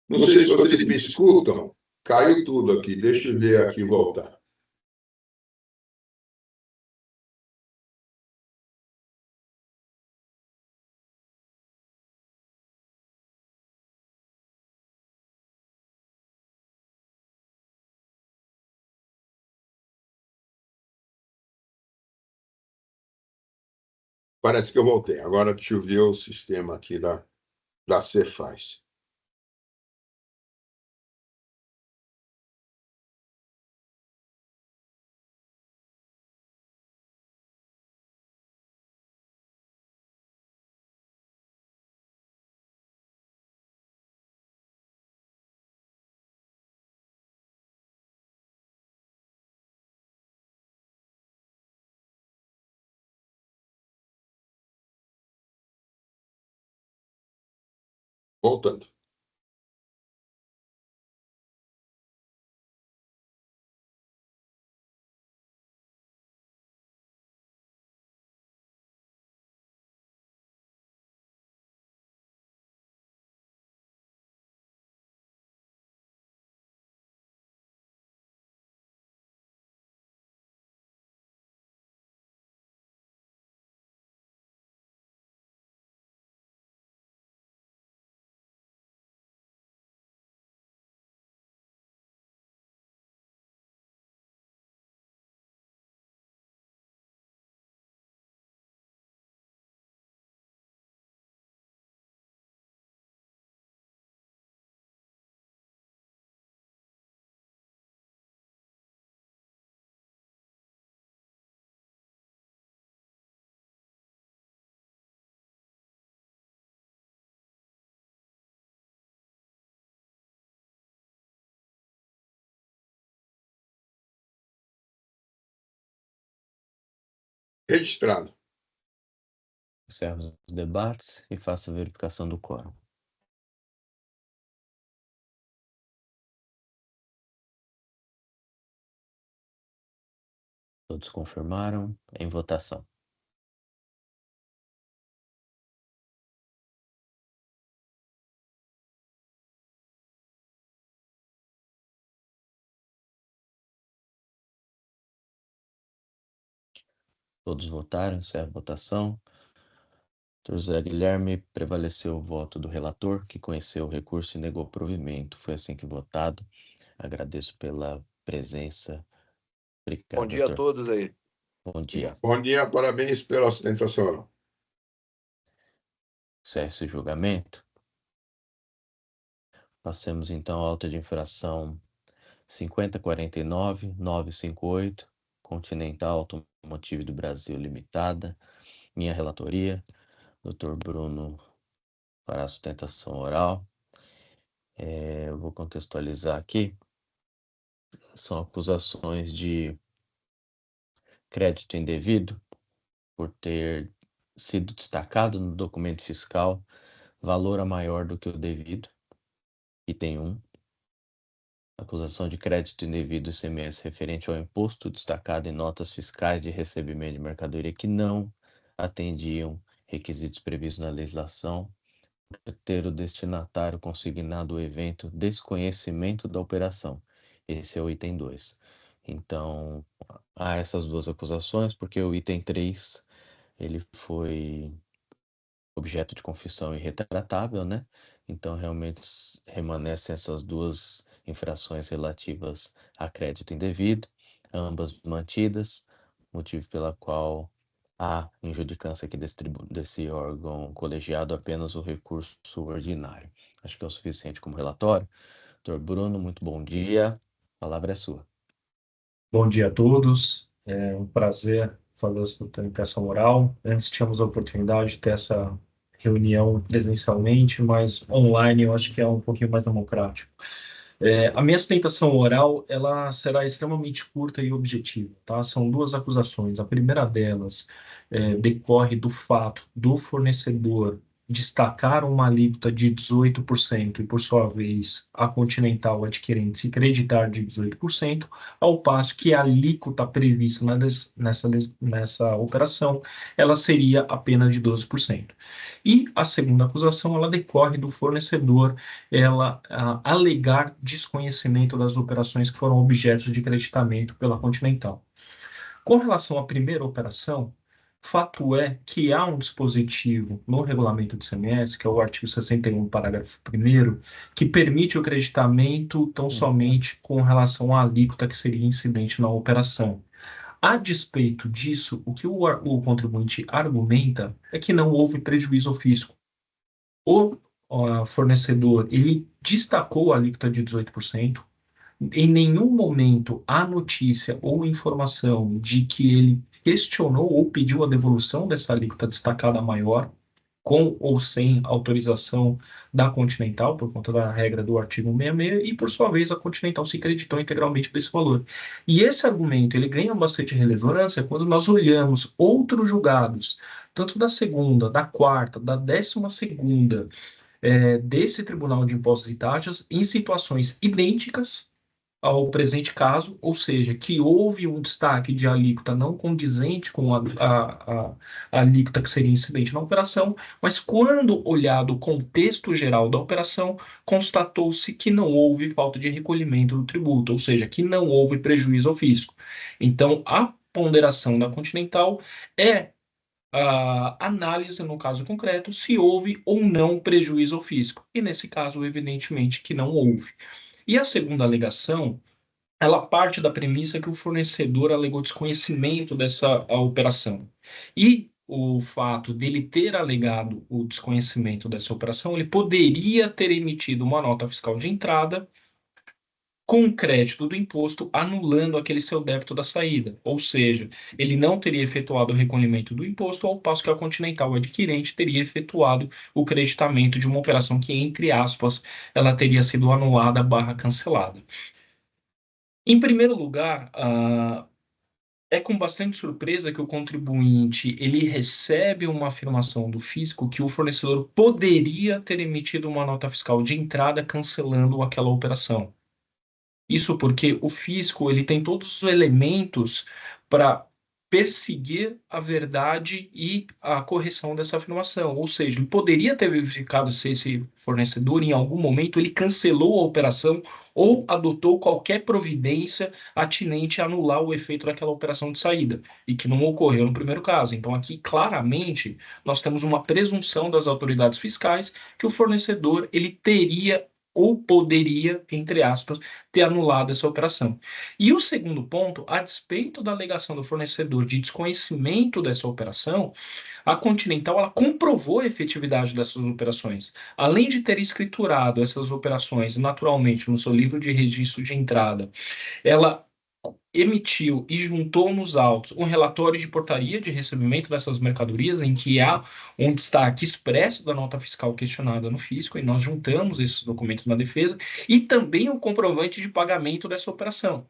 Não sei se vocês me escutam. Caiu tudo aqui. Deixa eu ver aqui e voltar. Parece que eu voltei. Agora deixa eu ver o sistema aqui da Cefaz. Voltando. Registrado. Encerro os debates e faço a verificação do quórum. Todos confirmaram em votação. Todos votaram, encerra a votação. Dr. José Guilherme, prevaleceu o voto do relator, que conheceu o recurso e negou provimento. Foi assim que votado. Agradeço pela presença. Bom Obrigado, dia a doutor. todos aí. Bom dia. Bom dia, parabéns pela sustentação oral. Cesse o julgamento. Passemos então à auta de infração 5049-958, Continental Automotive do Brasil Limitada. Minha relatoria, Dr. Bruno fará a sustentação oral. Eu vou contextualizar aqui. São acusações de crédito indevido por ter sido destacado no documento fiscal valor a maior do que o devido, item 1. Acusação de crédito indevido ICMS referente ao imposto destacado em notas fiscais de recebimento de mercadoria que não atendiam requisitos previstos na legislação, por ter o destinatário consignado o evento desconhecimento da operação. Esse é o item 2. Então, há essas duas acusações, porque o item 3, ele foi objeto de confissão irretratável, né? Então, realmente remanescem essas duas infrações relativas a crédito indevido, ambas mantidas, motivo pela qual há injudicância aqui desse órgão colegiado apenas o recurso ordinário. Acho que é o suficiente como relatório. Doutor Bruno, muito bom dia. A palavra é sua. Bom dia a todos. É um prazer fazer essa sustentação oral. Antes tínhamos a oportunidade de ter essa reunião presencialmente, mas online eu acho que é um pouquinho mais democrático. A minha sustentação oral, ela será extremamente curta e objetiva, tá? São duas acusações. A primeira delas decorre do fato do fornecedor destacar uma alíquota de 18% e, por sua vez, a Continental adquirente se creditar de 18%, ao passo que a alíquota prevista nessa operação, ela seria apenas de 12%. E a segunda acusação, ela decorre do fornecedor alegar desconhecimento das operações que foram objeto de creditamento pela Continental. Com relação à primeira operação, fato é que há um dispositivo no regulamento de ICMS, que é o artigo 61, parágrafo 1º, que permite o creditamento tão somente com relação à alíquota que seria incidente na operação. A despeito disso, o que o contribuinte argumenta é que não houve prejuízo ao fisco. O fornecedor, ele destacou a alíquota de 18%. Em nenhum momento há notícia ou informação de que ele questionou ou pediu a devolução dessa alíquota destacada maior, com ou sem autorização da Continental, por conta da regra do artigo 66, e, por sua vez, a Continental se creditou integralmente desse valor. E esse argumento, ele ganha bastante relevância quando nós olhamos outros julgados, tanto da segunda, da quarta, da 12ª, desse Tribunal de Impostos e Taxas, em situações idênticas ao presente caso, ou seja, que houve um destaque de alíquota não condizente com a alíquota que seria incidente na operação, mas quando olhado o contexto geral da operação, constatou-se que não houve falta de recolhimento do tributo, ou seja, que não houve prejuízo ao fisco. Então, a ponderação da Continental é a análise, no caso concreto, se houve ou não prejuízo ao fisco. E nesse caso, evidentemente que não houve. E a segunda alegação, ela parte da premissa que o fornecedor alegou desconhecimento dessa operação. E o fato dele ter alegado o desconhecimento dessa operação, ele poderia ter emitido uma nota fiscal de entrada com crédito do imposto, anulando aquele seu débito da saída. Ou seja, ele não teria efetuado o recolhimento do imposto, ao passo que a Continental adquirente teria efetuado o creditamento de uma operação que, entre aspas, ela teria sido anulada / cancelada. Em primeiro lugar, é com bastante surpresa que o contribuinte ele recebe uma afirmação do fisco que o fornecedor poderia ter emitido uma nota fiscal de entrada cancelando aquela operação. Isso porque o fisco ele tem todos os elementos para perseguir a verdade e a correção dessa afirmação. Ou seja, ele poderia ter verificado se esse fornecedor, em algum momento, ele cancelou a operação ou adotou qualquer providência atinente a anular o efeito daquela operação de saída, e que não ocorreu no primeiro caso. Então, aqui, claramente, nós temos uma presunção das autoridades fiscais que o fornecedor ele teria ou poderia, entre aspas, ter anulado essa operação. E o segundo ponto, a despeito da alegação do fornecedor de desconhecimento dessa operação, a Continental ela comprovou a efetividade dessas operações. Além de ter escriturado essas operações naturalmente no seu livro de registro de entrada, ela emitiu e juntou nos autos um relatório de portaria de recebimento dessas mercadorias, em que há um destaque expresso da nota fiscal questionada no fisco, e nós juntamos esses documentos na defesa, e também o comprovante de pagamento dessa operação.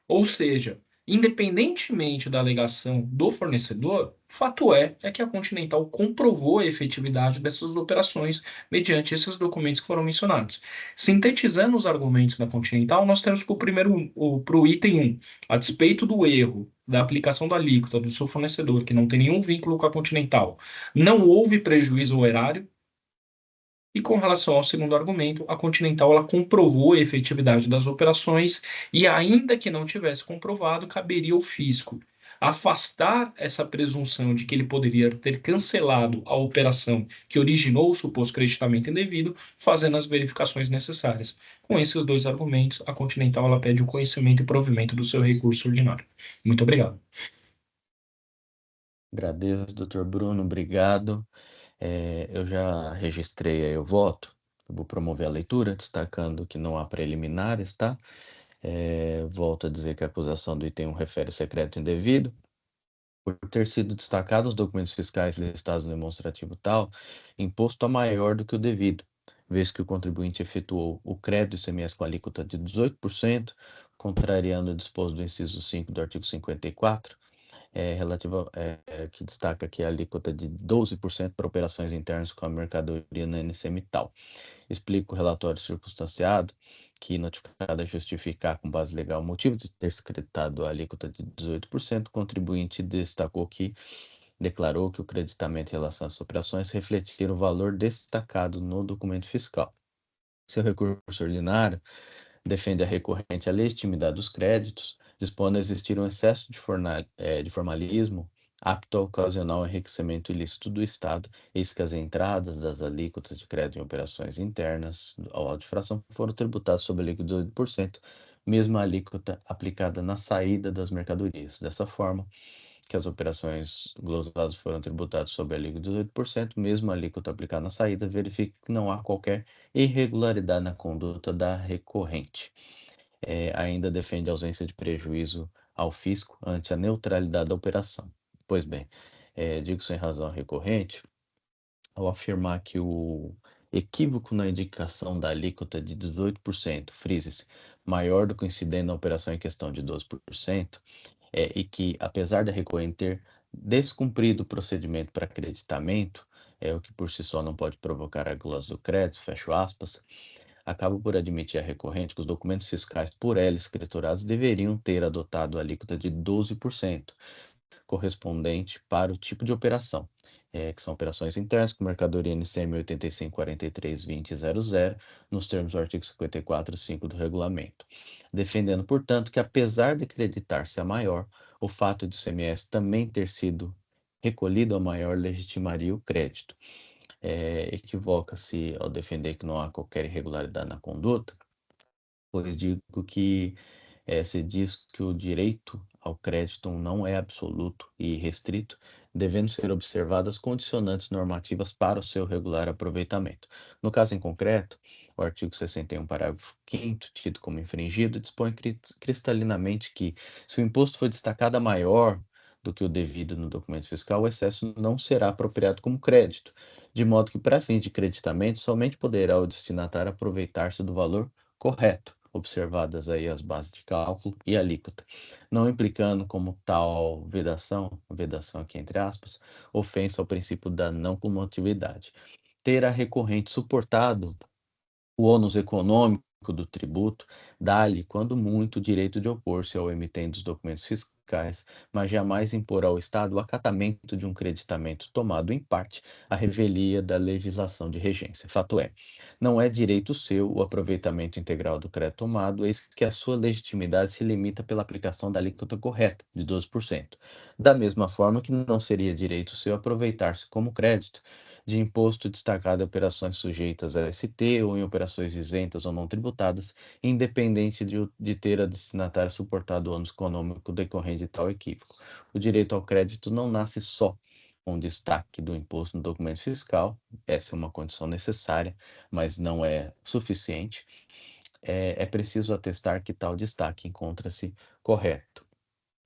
Ou seja, independentemente da alegação do fornecedor, fato é que a Continental comprovou a efetividade dessas operações mediante esses documentos que foram mencionados. Sintetizando os argumentos da Continental, nós temos para o item 1, a despeito do erro da aplicação da alíquota do seu fornecedor, que não tem nenhum vínculo com a Continental, não houve prejuízo ao erário. E com relação ao segundo argumento, a Continental ela comprovou a efetividade das operações e, ainda que não tivesse comprovado, caberia ao fisco afastar essa presunção de que ele poderia ter cancelado a operação que originou o suposto creditamento indevido, fazendo as verificações necessárias. Com esses dois argumentos, a Continental ela pede o conhecimento e provimento do seu recurso ordinário. Muito obrigado. Agradeço, doutor Bruno, obrigado. Eu já registrei aí o voto. Eu vou promover a leitura, destacando que não há preliminares, tá? Volto a dizer que a acusação do item 1 refere-se a crédito indevido. Por ter sido destacados os documentos fiscais listados no demonstrativo tal, imposto a maior do que o devido, vez que o contribuinte efetuou o crédito ICMS com alíquota de 18%, contrariando o disposto do inciso 5 do artigo 54, que destaca aqui a alíquota de 12% para operações internas com a mercadoria na NCM tal. Explica o relatório circunstanciado que, notificado a justificar com base legal o motivo de ter se creditado a alíquota de 18%, o contribuinte declarou que o creditamento em relação às operações refletia o valor destacado no documento fiscal. Seu recurso ordinário defende a recorrente a legitimidade dos créditos, dispondo a existir um excesso de formalismo apto a ocasionar o enriquecimento ilícito do Estado, eis que as entradas das alíquotas de crédito em operações internas ao auto de fração foram tributadas sob a alíquota de 18%, mesma alíquota aplicada na saída das mercadorias. Dessa forma, que as operações glosadas foram tributadas sob a alíquota de 18%, mesmo a alíquota aplicada na saída, verifica que não há qualquer irregularidade na conduta da recorrente. Ainda defende a ausência de prejuízo ao fisco ante a neutralidade da operação. Pois bem, digo sem razão recorrente, ao afirmar que o equívoco na indicação da alíquota de 18%, frise-se, maior do que o incidente na operação em questão de 12%, e que, apesar da recorrente ter descumprido o procedimento para acreditamento, o que por si só não pode provocar a glosa do crédito, fecho aspas, acaba por admitir a recorrente que os documentos fiscais por ela escriturados deveriam ter adotado a alíquota de 12%, correspondente para o tipo de operação, que são operações internas com mercadoria NCM 85432000, nos termos do artigo 54.5 do regulamento, defendendo, portanto, que apesar de acreditar-se a maior, o fato de o ICMS também ter sido recolhido a maior legitimaria o crédito. Equivoca-se ao defender que não há qualquer irregularidade na conduta, pois digo que se diz que o direito ao crédito não é absoluto e restrito, devendo ser observadas condicionantes normativas para o seu regular aproveitamento. No caso em concreto, o artigo 61, parágrafo 5º, tido como infringido, dispõe cristalinamente que, se o imposto for destacado a maior do que o devido no documento fiscal, o excesso não será apropriado como crédito, de modo que, para fins de creditamento, somente poderá o destinatário aproveitar-se do valor correto, observadas aí as bases de cálculo e alíquota, não implicando como tal vedação aqui entre aspas, ofensa ao princípio da não cumulatividade. Ter a recorrente suportado o ônus econômico do tributo, dá-lhe, quando muito, o direito de opor-se ao emitente dos documentos fiscais, fiscais, mas jamais impor ao Estado o acatamento de um creditamento tomado em parte à revelia da legislação de regência. Fato é, não é direito seu o aproveitamento integral do crédito tomado, eis que a sua legitimidade se limita pela aplicação da alíquota correta, de 12%. Da mesma forma que não seria direito seu aproveitar-se como crédito de imposto destacado em operações sujeitas a ST ou em operações isentas ou não tributadas, independente de ter a destinatária suportado o ônus econômico decorrente de tal equívoco. O direito ao crédito não nasce só com destaque do imposto no documento fiscal, essa é uma condição necessária, mas não é suficiente. É preciso atestar que tal destaque encontra-se correto.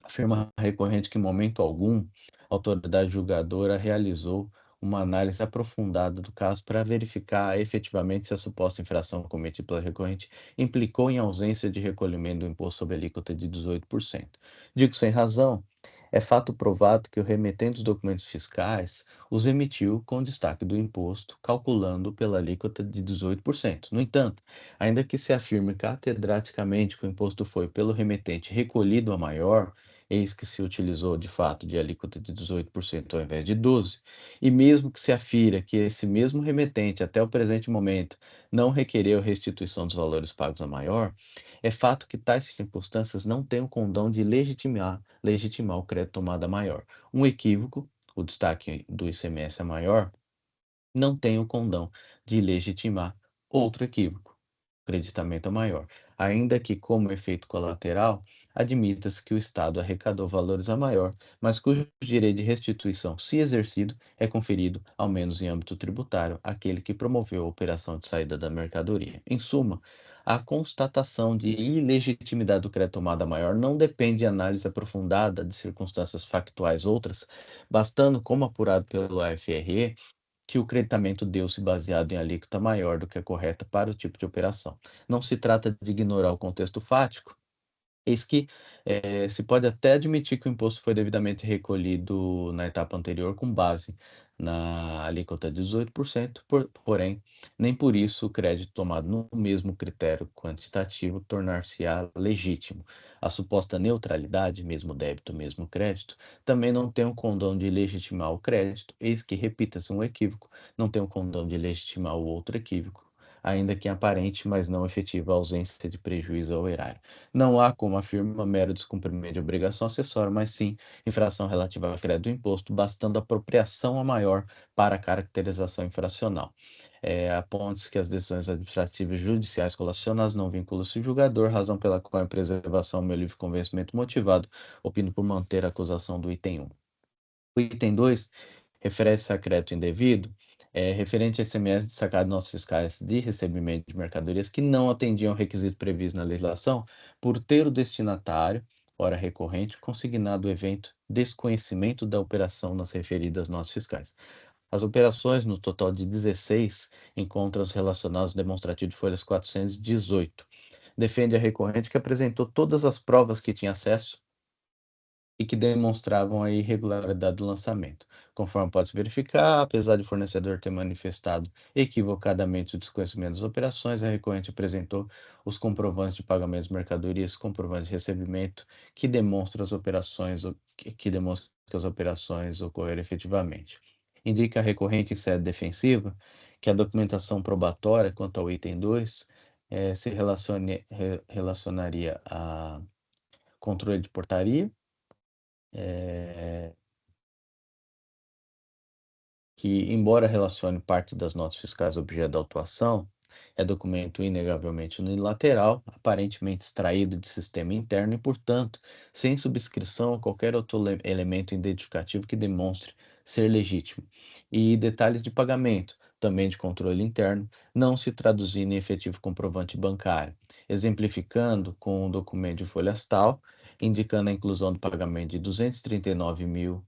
Afirma recorrente que, em momento algum, a autoridade julgadora realizou uma análise aprofundada do caso para verificar efetivamente se a suposta infração cometida pela recorrente implicou em ausência de recolhimento do imposto sob alíquota de 18%. Digo sem razão, é fato provado que o remetente dos documentos fiscais os emitiu com destaque do imposto, calculando pela alíquota de 18%. No entanto, ainda que se afirme catedraticamente que o imposto foi pelo remetente recolhido a maior, eis que se utilizou de fato de alíquota de 18% ao invés de 12%, e mesmo que se afira que esse mesmo remetente, até o presente momento, não requereu restituição dos valores pagos a maior, é fato que tais circunstâncias não têm o condão de legitimar o crédito tomado a maior. Um equívoco, o destaque do ICMS a maior, não tem o condão de legitimar outro equívoco, creditamento maior, ainda que, como efeito colateral, admita-se que o Estado arrecadou valores a maior, mas cujo direito de restituição, se exercido, é conferido, ao menos em âmbito tributário, àquele que promoveu a operação de saída da mercadoria. Em suma, a constatação de ilegitimidade do crédito tomado a maior não depende de análise aprofundada de circunstâncias factuais outras, bastando, como apurado pelo AFRE, que o creditamento deu-se baseado em alíquota maior do que a correta para o tipo de operação. Não se trata de ignorar o contexto fático, eis que se pode até admitir que o imposto foi devidamente recolhido na etapa anterior com base na alíquota de 18%, porém, nem por isso o crédito tomado no mesmo critério quantitativo tornar-se-á legítimo. A suposta neutralidade, mesmo débito, mesmo crédito, também não tem o condão de legitimar o crédito, eis que, repita-se um equívoco, não tem o condão de legitimar o outro equívoco, ainda que aparente, mas não efetiva ausência de prejuízo ao erário. Não há, como afirma, mero descumprimento de obrigação acessória, mas sim infração relativa ao crédito do imposto, bastando apropriação a maior para a caracterização infracional. Aponte-se que as decisões administrativas judiciais relacionadas não vinculam-se ao julgador, razão pela qual a preservação ao meu livre convencimento motivado, opino por manter a acusação do item 1. O item 2 refere-se a crédito indevido, referente a ICMS destacado em notas fiscais de recebimento de mercadorias que não atendiam ao requisito previsto na legislação, por ter o destinatário, ora recorrente, consignado o evento desconhecimento da operação nas referidas notas fiscais. As operações, no total de 16, encontram-se relacionadas no demonstrativo de folhas 418. Defende a recorrente que apresentou todas as provas que tinha acesso e que demonstravam a irregularidade do lançamento. Conforme pode-se verificar, apesar de o fornecedor ter manifestado equivocadamente o desconhecimento das operações, a recorrente apresentou os comprovantes de pagamento de mercadorias, comprovantes de recebimento, que demonstram que as operações ocorreram efetivamente. Indica a recorrente em sede defensiva que a documentação probatória quanto ao item 2 se relacionaria a controle de portaria, que, embora relacione parte das notas fiscais objeto da autuação, é documento inegavelmente unilateral, aparentemente extraído de sistema interno e, portanto, sem subscrição a qualquer outro elemento identificativo que demonstre ser legítimo. E detalhes de pagamento, também de controle interno, não se traduzindo em efetivo comprovante bancário, exemplificando com um documento de folhas tal, indicando a inclusão do pagamento de 239 mil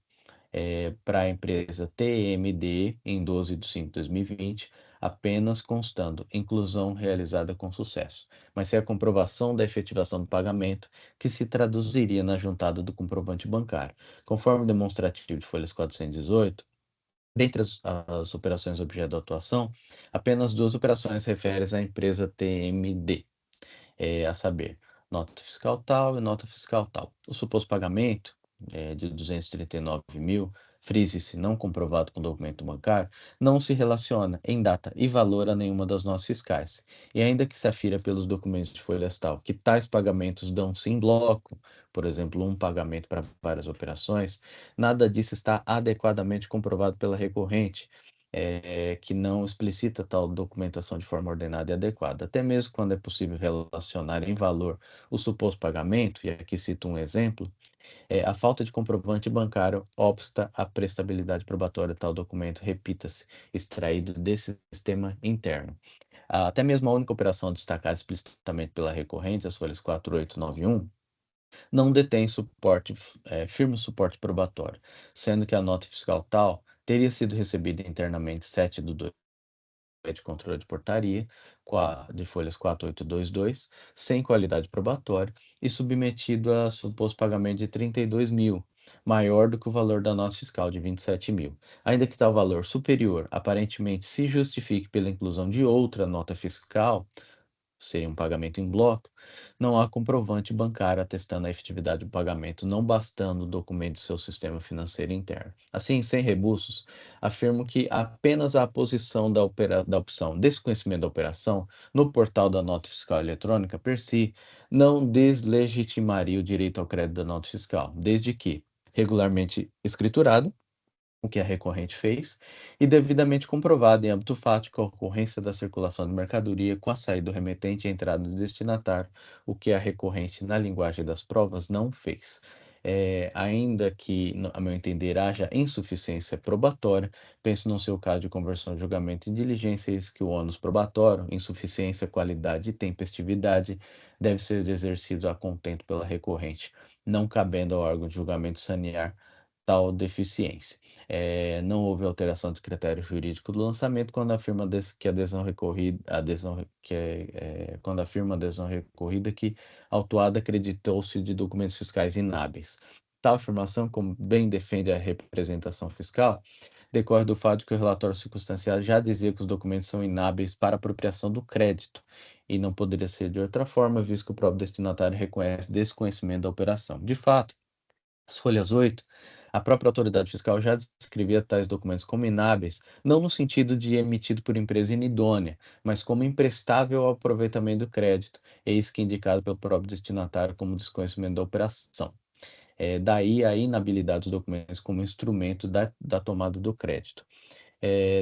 para a empresa TMD em 12 de 5 de 2020, apenas constando inclusão realizada com sucesso, mas sem a comprovação da efetivação do pagamento, que se traduziria na juntada do comprovante bancário. Conforme o demonstrativo de folhas 418, dentre as operações objeto da atuação, apenas duas operações referem à empresa TMD, a saber, nota fiscal tal e nota fiscal tal. O suposto pagamento de 239 mil, frise-se não comprovado com documento bancário, não se relaciona em data e valor a nenhuma das notas fiscais. E ainda que se afira pelos documentos de folhas tal que tais pagamentos dão-se em bloco, por exemplo, um pagamento para várias operações, nada disso está adequadamente comprovado pela recorrente, que não explicita tal documentação de forma ordenada e adequada. Até mesmo quando é possível relacionar em valor o suposto pagamento, e aqui cito um exemplo, a falta de comprovante bancário obsta à prestabilidade probatória de tal documento, repita-se, extraído desse sistema interno. Até mesmo a única operação destacada explicitamente pela recorrente, as folhas 4891, não detém firme suporte probatório, sendo que a nota fiscal tal teria sido recebida internamente 7 de 2 de controle de portaria, de folhas 4822, sem qualidade probatória, e submetido a suposto pagamento de 32 mil, maior do que o valor da nota fiscal de 27 mil. Ainda que tal valor superior aparentemente se justifique pela inclusão de outra nota fiscal, seria um pagamento em bloco, não há comprovante bancário atestando a efetividade do pagamento, não bastando o documento de seu sistema financeiro interno. Assim, sem rebuços, afirmo que apenas a posição da opção desconhecimento da operação no portal da nota fiscal eletrônica per si não deslegitimaria o direito ao crédito da nota fiscal, desde que regularmente escriturada, o que a recorrente fez, e devidamente comprovado em âmbito fático a ocorrência da circulação de mercadoria com a saída do remetente e a entrada do destinatário, o que a recorrente, na linguagem das provas, não fez. Ainda que, a meu entender, haja insuficiência probatória, penso não ser o caso de conversão de julgamento em diligência, isso que o ônus probatório, insuficiência, qualidade e tempestividade deve ser exercido a contento pela recorrente, não cabendo ao órgão de julgamento sanear tal deficiência. Não houve alteração de critério jurídico do lançamento quando afirma que a adesão recorrida, quando afirma a adesão recorrida que autuada acreditou-se de documentos fiscais inábeis. Tal afirmação, como bem defende a representação fiscal, decorre do fato de que o relatório circunstanciado já dizia que os documentos são inábeis para apropriação do crédito e não poderia ser de outra forma, visto que o próprio destinatário reconhece desconhecimento da operação. De fato, as folhas 8, a própria autoridade fiscal já descrevia tais documentos como inábeis, não no sentido de emitido por empresa inidônea, mas como imprestável ao aproveitamento do crédito, eis que indicado pelo próprio destinatário como desconhecimento da operação. Daí a inabilidade dos documentos como instrumento da tomada do crédito.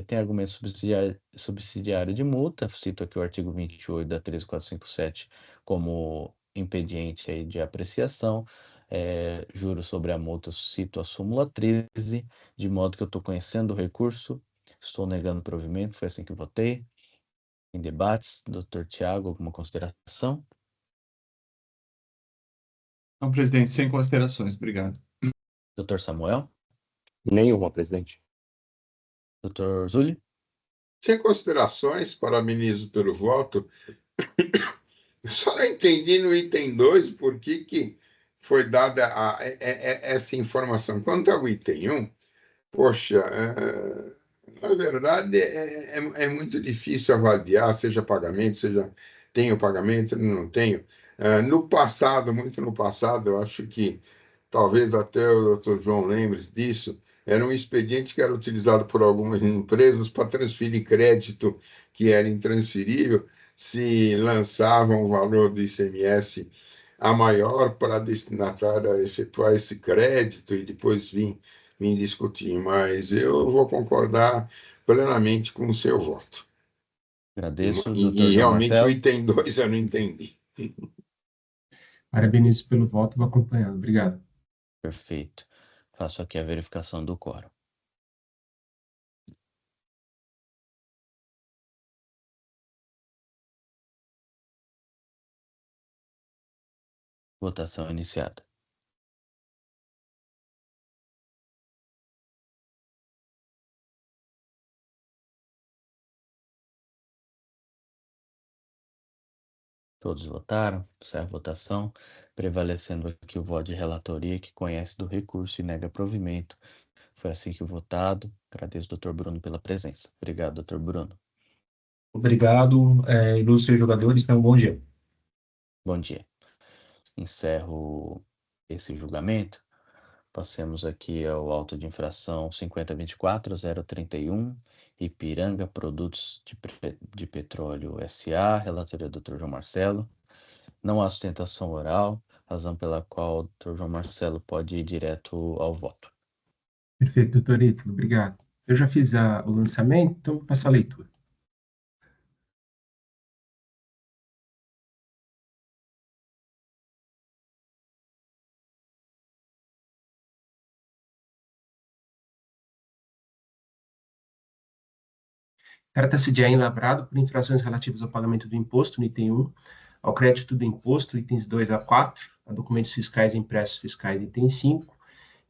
Tem argumento subsidiário de multa, cito aqui o artigo 28 da 13457 como impediente aí de apreciação, juros sobre a multa, cito a súmula 13, de modo que eu estou conhecendo o recurso, estou negando o provimento, foi assim que votei. Em debates, doutor Tiago, alguma consideração? Não, presidente, sem considerações. Obrigado. Doutor Samuel? Nenhuma, presidente. Doutor Zuli? Sem considerações, parabenizo pelo voto. Eu só não entendi no item 2 por que foi dada essa informação. Quanto ao item 1, poxa, na verdade é muito difícil avaliar, seja pagamento, seja tenho pagamento, não tenho. No passado, muito no passado, eu acho que talvez até o doutor João lembre disso, era um expediente que era utilizado por algumas empresas para transferir crédito que era intransferível, se lançavam o valor do ICMS a maior para a destinatária efetuar esse crédito e depois vir discutir. Mas eu vou concordar plenamente com o seu voto. Agradeço. E Doutor João realmente o Marcelo? item 2 eu não entendi. Parabenizo pelo voto, vou acompanhando. Obrigado. Perfeito. Faço aqui a verificação do quórum. Votação iniciada. Todos votaram? Observo a votação. Prevalecendo aqui o voto de relatoria que conhece do recurso e nega provimento. Foi assim que votado. Agradeço, doutor Bruno, pela presença. Obrigado, doutor Bruno. Obrigado, ilustres jogadores, tenham um bom dia. Bom dia. encerro esse julgamento. Passemos aqui ao auto de infração 5024-031, Ipiranga Produtos de Petróleo S.A., relatoria Dr. João Marcelo. Não há sustentação oral, razão pela qual o Dr. João Marcelo pode ir direto ao voto. Perfeito, doutor Ítalo, obrigado. Eu já fiz o lançamento, então vou passar a leitura. Trata-se de AIM lavrado por infrações relativas ao pagamento do imposto, no item 1, ao crédito do imposto, itens 2 a 4, a documentos fiscais e impressos fiscais, item 5,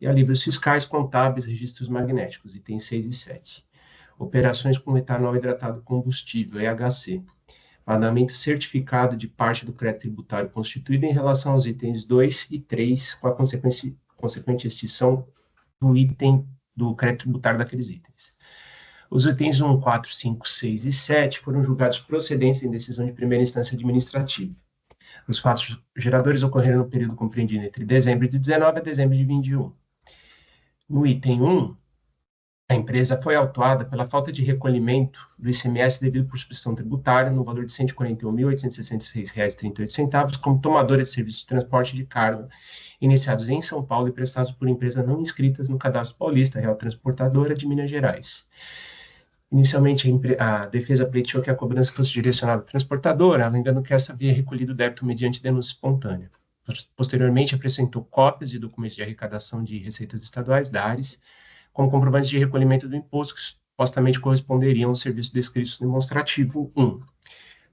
e a livros fiscais, contábeis, registros magnéticos, itens 6 e 7. Operações com etanol hidratado combustível, EHC. Pagamento certificado de parte do crédito tributário constituído em relação aos itens 2 e 3, com a consequente extinção do item do crédito tributário daqueles itens. Os itens 1, 4, 5, 6 e 7 foram julgados procedentes em decisão de primeira instância administrativa. Os fatos geradores ocorreram no período compreendido entre dezembro de 19 a dezembro de 21. No item 1, a empresa foi autuada pela falta de recolhimento do ICMS devido por substituição tributária no valor de R$ 141.866,38 como tomadora de serviço de transporte de carga iniciados em São Paulo e prestados por empresas não inscritas no Cadastro Paulista, Real Transportadora de Minas Gerais. Inicialmente, a defesa pleiteou que a cobrança fosse direcionada à transportadora, alegando que essa havia recolhido o débito mediante denúncia espontânea. Posteriormente, apresentou cópias de documentos de arrecadação de receitas estaduais, DARES, com comprovantes de recolhimento do imposto que supostamente corresponderiam aos serviços descritos no demonstrativo 1.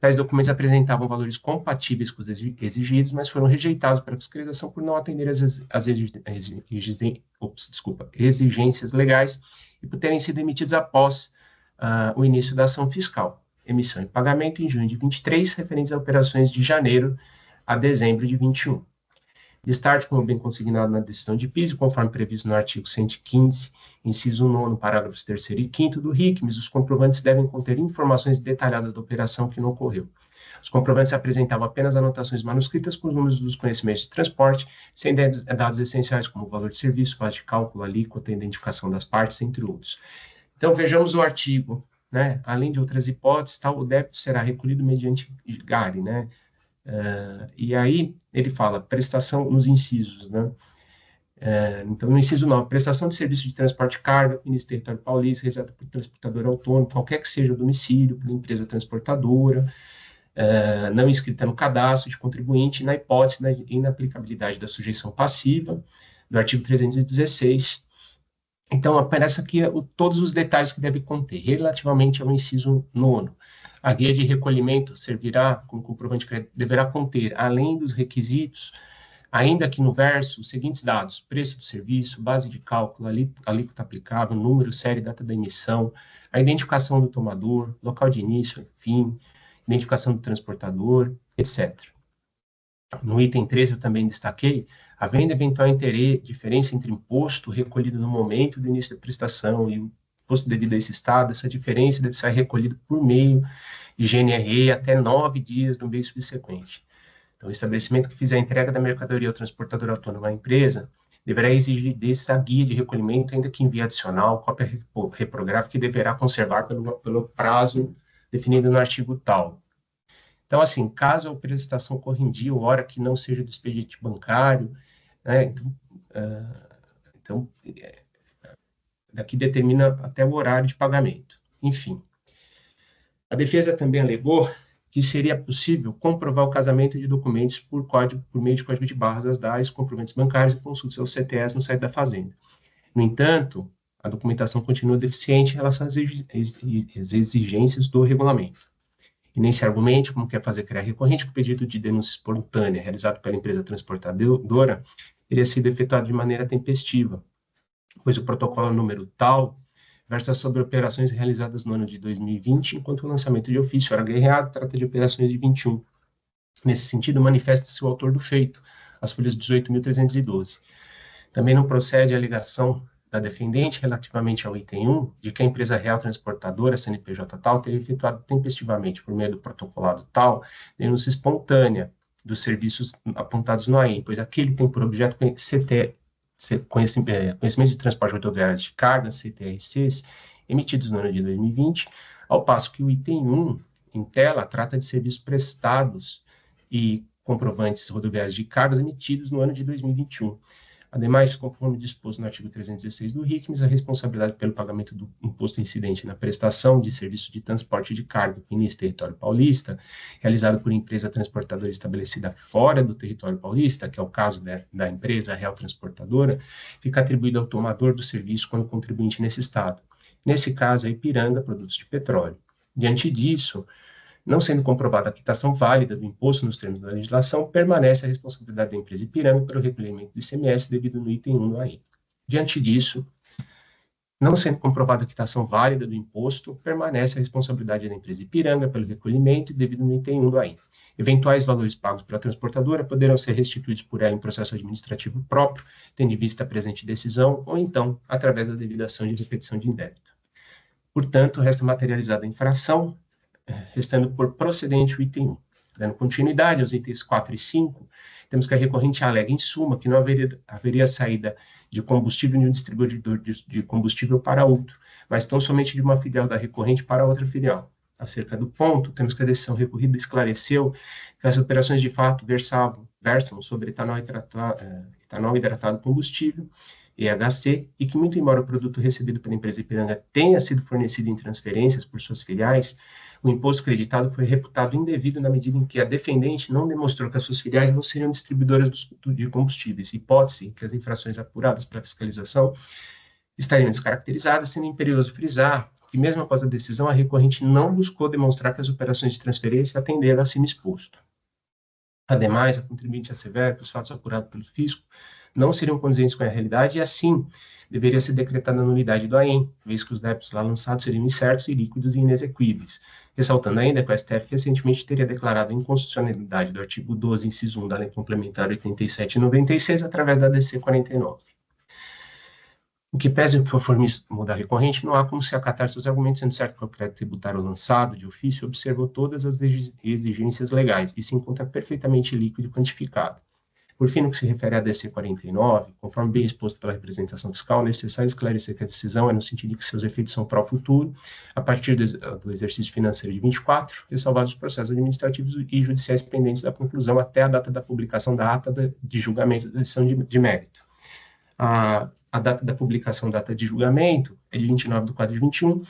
Tais documentos apresentavam valores compatíveis com os exigidos, mas foram rejeitados para fiscalização por não atender às exigências legais e por terem sido emitidos após o início da ação fiscal, emissão e pagamento em junho de 23, referentes a operações de janeiro a dezembro de 21. Destarte como bem consignado na decisão de piso, conforme previsto no artigo 115, inciso 9, parágrafos 3º e 5º do RICMES, os comprovantes devem conter informações detalhadas da operação que não ocorreu. Os comprovantes apresentavam apenas anotações manuscritas com os números dos conhecimentos de transporte, sem dados essenciais como o valor de serviço, base de cálculo, alíquota, identificação das partes, entre outros. Então, vejamos o artigo, né? Além de outras hipóteses, o débito será recolhido mediante GARI, né? E aí, ele fala, prestação nos incisos, né? Então, no inciso 9, prestação de serviço de transporte de carga, no território paulista, realizada por transportador autônomo, qualquer que seja o domicílio, por empresa transportadora, não inscrita no cadastro de contribuinte, na hipótese da inaplicabilidade da sujeição passiva, do artigo 316. Então, aparece aqui todos os detalhes que deve conter, relativamente ao inciso 9. A guia de recolhimento servirá como comprovante de crédito, deverá conter, além dos requisitos, ainda que no verso, os seguintes dados: preço do serviço, base de cálculo, alíquota aplicável, número, série, data da emissão, a identificação do tomador, local de início, fim, identificação do transportador, etc. No item 13, eu também destaquei, havendo eventual diferença entre imposto recolhido no momento do início da prestação e o imposto devido a esse estado, essa diferença deve ser recolhida por meio de GNRE até 9 dias do mês subsequente. Então, o estabelecimento que fizer a entrega da mercadoria ao transportador autônomo à empresa deverá exigir dessa guia de recolhimento, ainda que em via adicional, cópia reprográfica que deverá conservar pelo prazo definido no artigo tal. Então, assim, caso a prestação ocorra em dia ou hora que não seja do expediente bancário, né, daqui determina até o horário de pagamento. Enfim. A defesa também alegou que seria possível comprovar o casamento de documentos por meio de código de barras das DAIs, comprovantes bancários e consultas aos CTS no site da Fazenda. No entanto, a documentação continua deficiente em relação às exigências do regulamento. E nem se argumente, como quer fazer criar recorrente, que o pedido de denúncia espontânea realizado pela empresa transportadora teria sido efetuado de maneira tempestiva, pois o protocolo número tal versa sobre operações realizadas no ano de 2020, enquanto o lançamento de ofício HRA trata de operações de 21. Nesse sentido, manifesta-se o autor do feito, as folhas 18.312. Também não procede a alegação da defendente relativamente ao item 1, de que a empresa real transportadora, CNPJ tal, teria efetuado tempestivamente, por meio do protocolado tal, denúncia espontânea dos serviços apontados no AIM, pois aquele tem por objeto conhecimento de transporte rodoviário de cargas, CTRCs, emitidos no ano de 2020, ao passo que o item 1, em tela, trata de serviços prestados e comprovantes rodoviários de cargas emitidos no ano de 2021. Ademais, conforme disposto no artigo 316 do RICMES, a responsabilidade pelo pagamento do imposto incidente na prestação de serviço de transporte de carga no território paulista, realizado por empresa transportadora estabelecida fora do território paulista, que é o caso da empresa Real Transportadora, fica atribuído ao tomador do serviço quando contribuinte nesse estado. Nesse caso, a Ipiranga Produtos de Petróleo. Diante disso, não sendo comprovada a quitação válida do imposto nos termos da legislação, permanece a responsabilidade da empresa Ipiranga pelo recolhimento do ICMS devido no item 1 do AIM. Diante disso, não sendo comprovada a quitação válida do imposto, permanece a responsabilidade da empresa Ipiranga pelo recolhimento devido no item 1 do AIM. Eventuais valores pagos pela transportadora poderão ser restituídos por ela em processo administrativo próprio, tendo em vista a presente decisão, ou então, através da devida ação de repetição de indébito. Portanto, resta materializada a infração, restando por procedente o item 1. Dando continuidade aos itens 4 e 5, temos que a recorrente alega, em suma, que não haveria saída de combustível de um distribuidor de combustível para outro, mas tão somente de uma filial da recorrente para outra filial. Acerca do ponto, temos que a decisão recorrida esclareceu que as operações de fato versam sobre etanol hidratado combustível, EHC, e que, muito embora o produto recebido pela empresa Ipiranga tenha sido fornecido em transferências por suas filiais, o imposto creditado foi reputado indevido na medida em que a defendente não demonstrou que as suas filiais não seriam distribuidoras de combustíveis, hipótese em que as infrações apuradas para fiscalização estariam descaracterizadas, sendo imperioso frisar que, mesmo após a decisão, a recorrente não buscou demonstrar que as operações de transferência atenderam acima exposto. Ademais, a contribuinte assevera que os fatos apurados pelo fisco não seriam condizentes com a realidade e, assim, deveria ser decretada a nulidade do AIM, vez que os débitos lá lançados seriam incertos e líquidos e inexequíveis, ressaltando ainda que o STF recentemente teria declarado a inconstitucionalidade do artigo 12, inciso 1 da Lei Complementar 87 e 96, através da DC 49. O que pese o conformismo da recorrente, não há como se acatar seus argumentos, sendo certo que o crédito tributário lançado de ofício observou todas as exigências legais e se encontra perfeitamente líquido e quantificado. Por fim, no que se refere à DC 49, conforme bem exposto pela representação fiscal, é necessário esclarecer que a decisão é no sentido de que seus efeitos são para o futuro, a partir do exercício financeiro de 24, ressalvados os processos administrativos e judiciais pendentes da conclusão até a data da publicação da ata de julgamento da decisão de mérito. A data da publicação da ata de julgamento é de 29 de 4 de 21,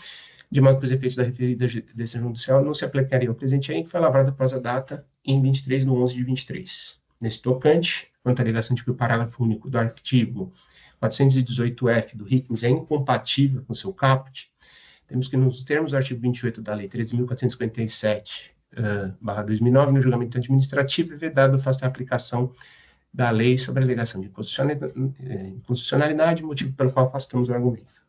de modo que os efeitos da referida decisão judicial não se aplicariam ao presente AIM, que foi lavrado após a data em 23 de 11 de 23. Nesse tocante, quanto à alegação de que o parágrafo único do artigo 418-F do RICMES é incompatível com seu caput, temos que, nos termos do artigo 28 da Lei 13.457/2009, no julgamento administrativo, é vedado afastar a aplicação da lei sobre a alegação de inconstitucionalidade, motivo pelo qual afastamos o argumento.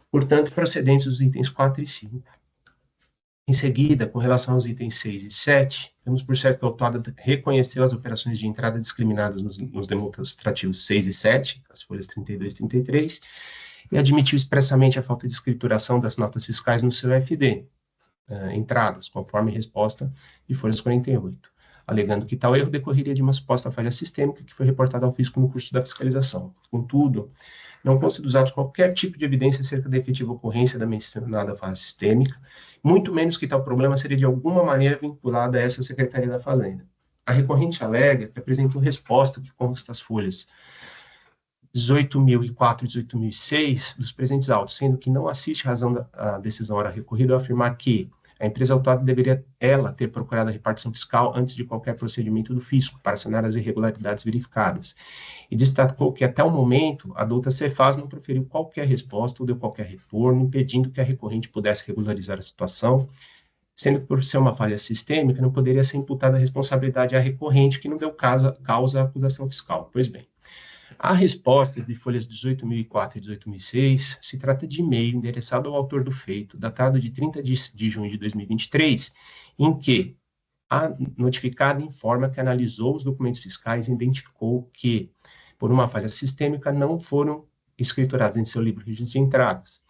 Portanto, procedentes os itens 4 e 5. Em seguida, com relação aos itens 6 e 7, temos por certo que a autuada reconheceu as operações de entrada discriminadas nos demonstrativos 6 e 7, as folhas 32 e 33, e admitiu expressamente a falta de escrituração das notas fiscais no seu FD, entradas, conforme resposta de folhas 48, alegando que tal erro decorreria de uma suposta falha sistêmica que foi reportada ao fisco no curso da fiscalização. Contudo, não consta dos autos qualquer tipo de evidência acerca da efetiva ocorrência da mencionada falha sistêmica, muito menos que tal problema seria de alguma maneira vinculado a essa Secretaria da Fazenda. A recorrente alega que apresentou resposta que consta as folhas 18.004 e 18.006 dos presentes autos, sendo que não assiste razão da decisão ora recorrida ao afirmar que a empresa autuada deveria, ela, ter procurado a repartição fiscal antes de qualquer procedimento do fisco para sanar as irregularidades verificadas. E destacou que, até o momento, a douta Cefaz não proferiu qualquer resposta ou deu qualquer retorno, impedindo que a recorrente pudesse regularizar a situação, sendo que, por ser uma falha sistêmica, não poderia ser imputada a responsabilidade à recorrente, que não deu causa à acusação fiscal. Pois bem, a resposta de folhas 18.004 e 18.006 se trata de e-mail endereçado ao autor do feito, datado de 30 de junho de 2023, em que a notificada informa que analisou os documentos fiscais e identificou que, por uma falha sistêmica, não foram escriturados em seu livro de registro de entradas.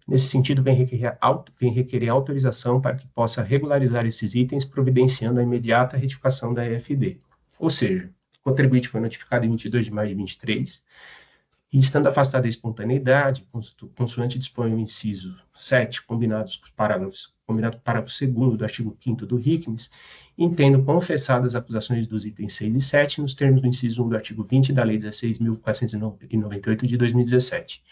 Nesse sentido, vem requerer autorização para que possa regularizar esses itens, providenciando a imediata retificação da EFD. Ou seja, o contribuinte foi notificado em 22 de maio de 23, e estando afastada a espontaneidade, consoante dispõe o inciso 7, combinado parágrafo 2º do artigo 5º do RICMES, entendo confessadas as acusações dos itens 6 e 7 nos termos do inciso 1 do artigo 20 da Lei 16.498 de 2017.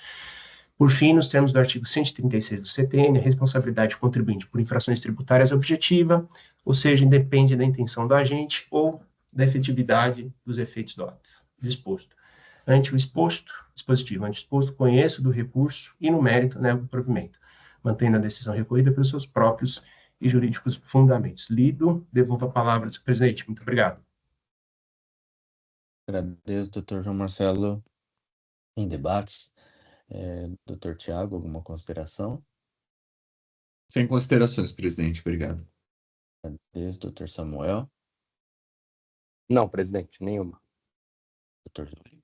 Por fim, nos termos do artigo 136 do CTN, a responsabilidade do contribuinte por infrações tributárias é objetiva, ou seja, independe da intenção do agente ou da efetividade dos efeitos do ato disposto. Ante o exposto, conheço do recurso e no mérito nego o provimento, mantendo a decisão recorrida pelos seus próprios e jurídicos fundamentos. Lido, devolvo a palavra ao senhor presidente. Muito obrigado. Agradeço, doutor João Marcelo. Em debates, doutor Tiago, alguma consideração? Sem considerações, presidente. Obrigado. Agradeço, doutor Samuel. Não, presidente, nenhuma. Doutor Zuli.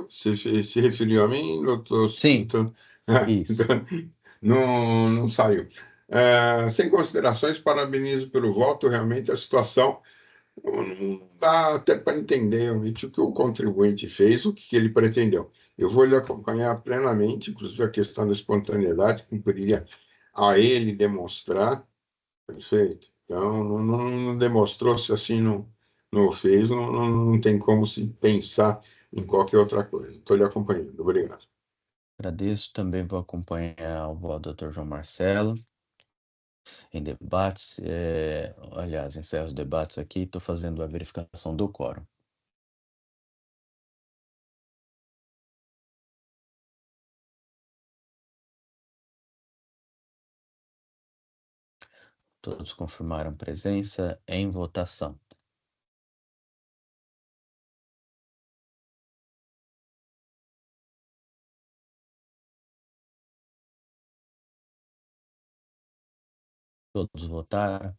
Se referiu a mim, doutor? Sim, então, isso. então, não saiu. Sem considerações, parabenizo pelo voto. Realmente a situação não dá até para entender o que o contribuinte fez, o que ele pretendeu. Eu vou lhe acompanhar plenamente, inclusive a questão da espontaneidade, cumpriria a ele demonstrar. Perfeito. Então, não demonstrou, se assim não fez, não tem como se pensar em qualquer outra coisa. Estou lhe acompanhando. Obrigado. Agradeço. Também vou acompanhar o voto do doutor João Marcelo. Em debates, aliás, encerro os debates aqui, estou fazendo a verificação do quórum. Todos confirmaram presença em votação. Todos votaram.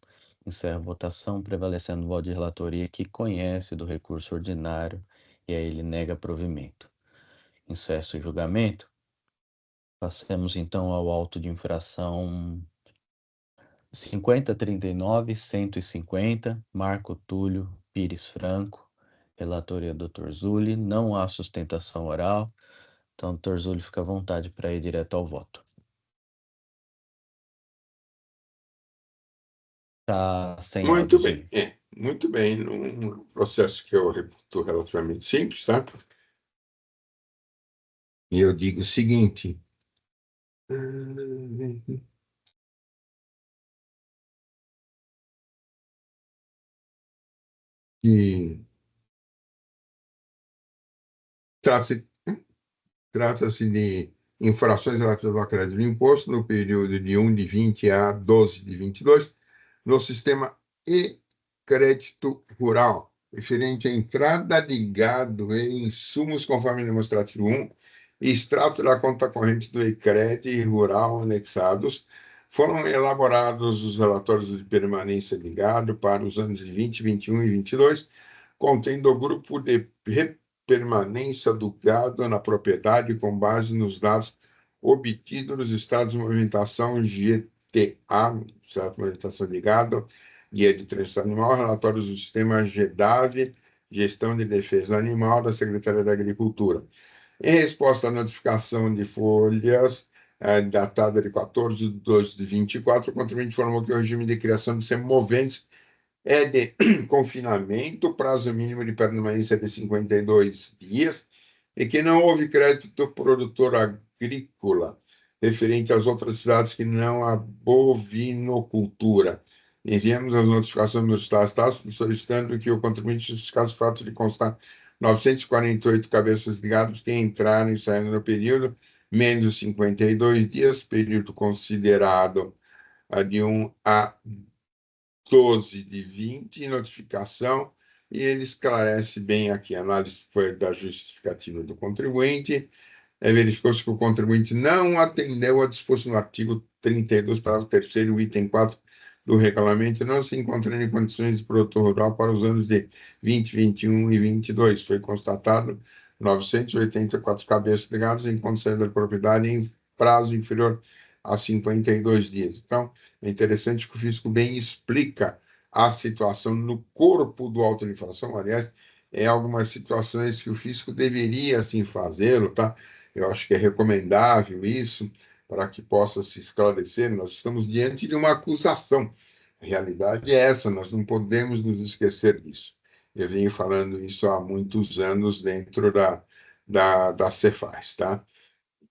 Encerro a votação, prevalecendo o voto de relatoria que conhece do recurso ordinário e a ele nega provimento. Encerro o julgamento. Passemos então ao auto de infração 5039-150, Marco Túlio Pires Franco, relatoria Dr. Zuli. Não há sustentação oral, então Dr. Zuli fica à vontade para ir direto ao voto. Está sem áudio, Muito bem. Zuli. Muito bem. Num processo que eu reputo relativamente simples, tá? E eu digo o seguinte. Que trata-se de infrações relativas ao crédito de imposto no período de 1 de 20 a 12 de 22, no sistema e-crédito rural, referente à entrada de gado e insumos conforme demonstrativo 1, e extrato da conta corrente do e-crédito rural anexados, foram elaborados os relatórios de permanência de gado para os anos de 20, 21 e 22, contendo o grupo de permanência do gado na propriedade com base nos dados obtidos nos estados de movimentação GTA, Estado de Movimentação de Gado, Guia de Trânsito Animal, relatórios do sistema GEDAV, Gestão de Defesa Animal da Secretaria da Agricultura. Em resposta à notificação de folhas, datada de 14 de 2 de 24, o contribuinte informou que o regime de criação de semoventes é de confinamento, prazo mínimo de permanência de 52 dias, e que não houve crédito do produtor agrícola referente às outras atividades que não a bovinocultura. Enviamos as notificações dos estados solicitando que o contribuinte justificasse o fato de constar 948 cabeças de gado que entraram e saíram no período, menos 52 dias, período considerado de 1 a 12 de 20, notificação, e ele esclarece bem aqui, a análise foi da justificativa do contribuinte, verificou-se que o contribuinte não atendeu a disposto no artigo 32, parágrafo 3º, item 4 do regulamento, não se encontrando em condições de produtor rural para os anos de 20, 21 e 22. Foi constatado 984 cabeças de gado em condições da propriedade em prazo inferior a 52 dias. Então, é interessante que o fisco bem explica a situação no corpo do auto de infração. Aliás, é algumas situações que o fisco deveria, assim, fazê-lo, tá? Eu acho que é recomendável isso, para que possa se esclarecer. Nós estamos diante de uma acusação. A realidade é essa, nós não podemos nos esquecer disso. Eu venho falando isso há muitos anos dentro da Cefaz, tá?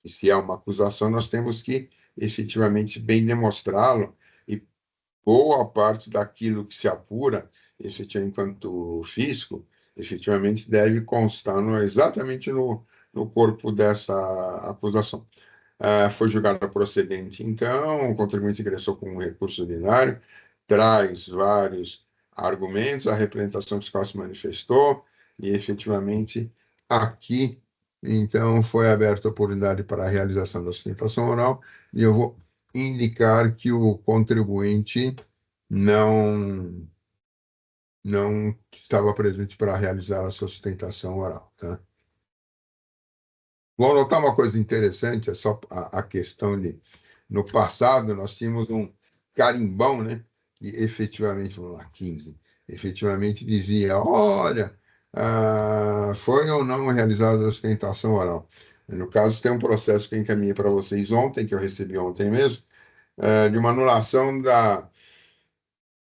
E se há uma acusação, nós temos que efetivamente bem demonstrá-lo, e boa parte daquilo que se apura, efetivamente, enquanto fisco, efetivamente deve constar exatamente no corpo dessa acusação. Foi julgada procedente, então, o contribuinte ingressou com um recurso ordinário, traz vários argumentos, a representação fiscal se manifestou, e efetivamente aqui, então, foi aberta a oportunidade para a realização da sustentação oral, e eu vou indicar que o contribuinte não estava presente para realizar a sua sustentação oral, tá? Vou notar uma coisa interessante, é só a questão de, no passado, nós tínhamos um carimbão, né, que efetivamente, vamos lá, 15, efetivamente dizia, olha, foi ou não realizada a sustentação oral. No caso, tem um processo que eu encaminhei para vocês ontem, que eu recebi ontem mesmo, de uma anulação da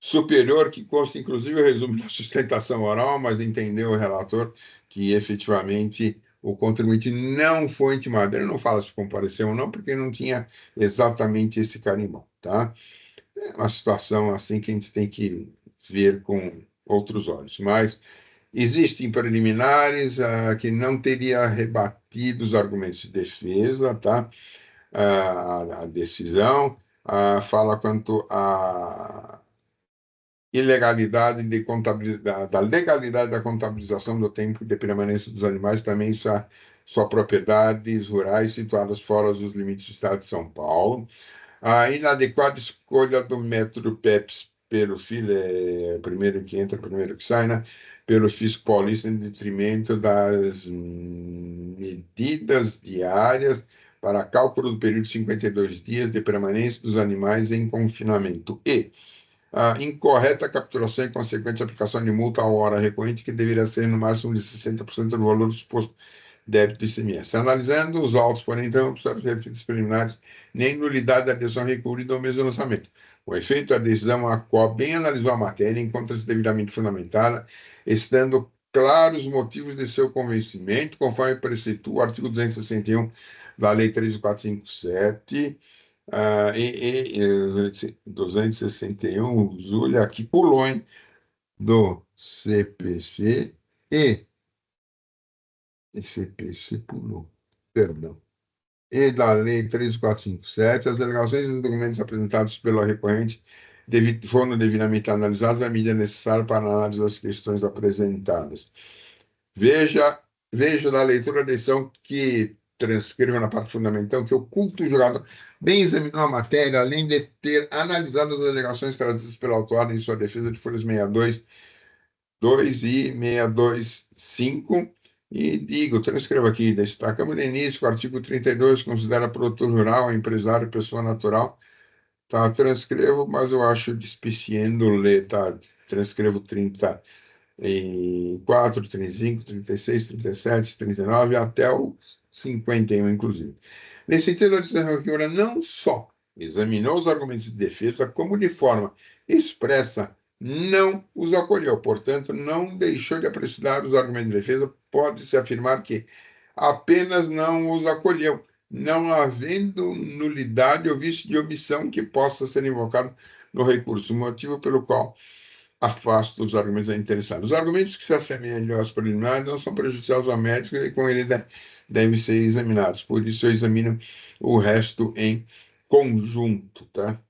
superior, que consta inclusive o resumo da sustentação oral, mas entendeu o relator que efetivamente o contribuinte não foi intimado. Ele não fala se compareceu ou não, porque não tinha exatamente esse carimbão, tá? É uma situação assim que a gente tem que ver com outros olhos. Mas existem preliminares que não teria rebatido os argumentos de defesa, tá? A decisão fala quanto a ilegalidade de contabilidade, da legalidade da contabilização do tempo de permanência dos animais, também só propriedades rurais situadas fora dos limites do Estado de São Paulo. A inadequada escolha do método PEPS pelo FIL, primeiro que entra, primeiro que sai, né? Pelo fisco paulista, em detrimento das medidas diárias para cálculo do período de 52 dias de permanência dos animais em confinamento. E a incorreta capturação e consequente aplicação de multa à hora recorrente, que deveria ser no máximo de 60% do valor disposto débito do ICMS. Analisando os autos, porém, então, observa os referidos preliminares, nem nulidade da decisão recorrida ao mesmo lançamento. Com efeito, a decisão a qual bem analisou a matéria encontra-se devidamente fundamentada, estando claros os motivos de seu convencimento, conforme preceitua o artigo 261 da Lei 13457, 261, o Zúlia aqui pulou, hein? Do CPC e CPC pulou, perdão. E da Lei 13457, as delegações e os documentos apresentados pela recorrente foram devidamente analisados à medida necessária para a análise das questões apresentadas. Veja da leitura da lição que transcreva na parte fundamental que o culto julgado bem examinou a matéria, além de ter analisado as alegações trazidas pelo autor em sua defesa de folhas 62, 2 e 625, e digo, transcrevo aqui, destacamos no início que o artigo 32 considera produtor rural, empresário, pessoa natural, tá, transcrevo, mas eu acho despiciendo ler, tá, transcrevo 34, 35, 36, 37, 39, até o 51, inclusive. Nesse sentido, a decisão recuradora não só examinou os argumentos de defesa, como de forma expressa não os acolheu. Portanto, não deixou de apreciar os argumentos de defesa. Pode-se afirmar que apenas não os acolheu, não havendo nulidade ou vício de omissão que possa ser invocado no recurso, motivo pelo qual afasta os argumentos interessados. Os argumentos que se assemelham aos preliminares não são prejudiciais ao médico e com ele devem ser examinados. Por isso, eu examino o resto em conjunto, tá?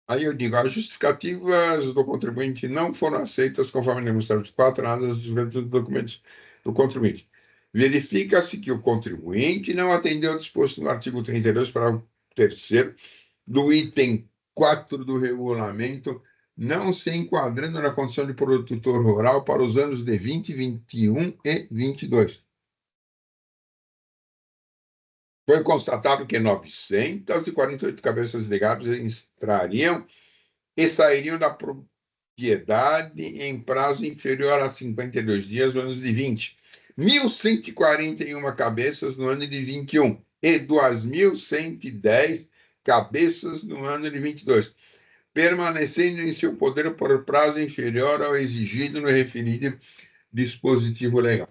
Aí eu digo, as justificativas do contribuinte não foram aceitas conforme o Ministério dos 4 anos dos documentos do contribuinte. Verifica-se que o contribuinte não atendeu ao disposto no artigo 32, parágrafo 3º, do item 4 do regulamento, não se enquadrando na condição de produtor rural para os anos de 20, 21 e 22. Foi constatado que 948 cabeças de gado entrariam e sairiam da propriedade em prazo inferior a 52 dias no ano de 20, 1.141 cabeças no ano de 21 e 2.110 cabeças no ano de 22, permanecendo em seu poder por prazo inferior ao exigido no referido dispositivo legal.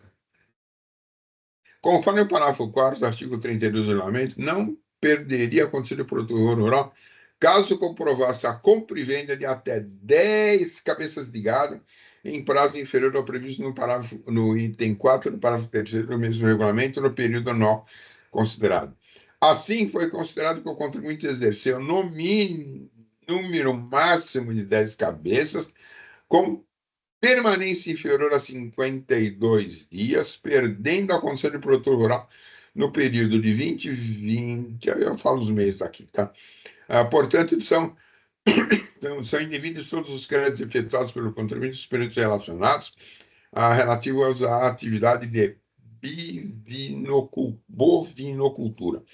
Conforme o parágrafo 4º do artigo 32 do regulamento, não perderia a condição de produtor rural caso comprovasse a compra e venda de até 10 cabeças de gado em prazo inferior ao previsto no item 4 do parágrafo 3º do mesmo regulamento, no período anual considerado. Assim, foi considerado que o contribuinte exerceu no mínimo número máximo de 10 cabeças, com permanência inferior a 52 dias, perdendo a condição de produtor rural no período de 2020, eu falo os meses aqui, tá? Portanto, são indevidos todos os créditos efetuados pelo contribuinte dos períodos relacionados relativos à atividade de bovinocultura.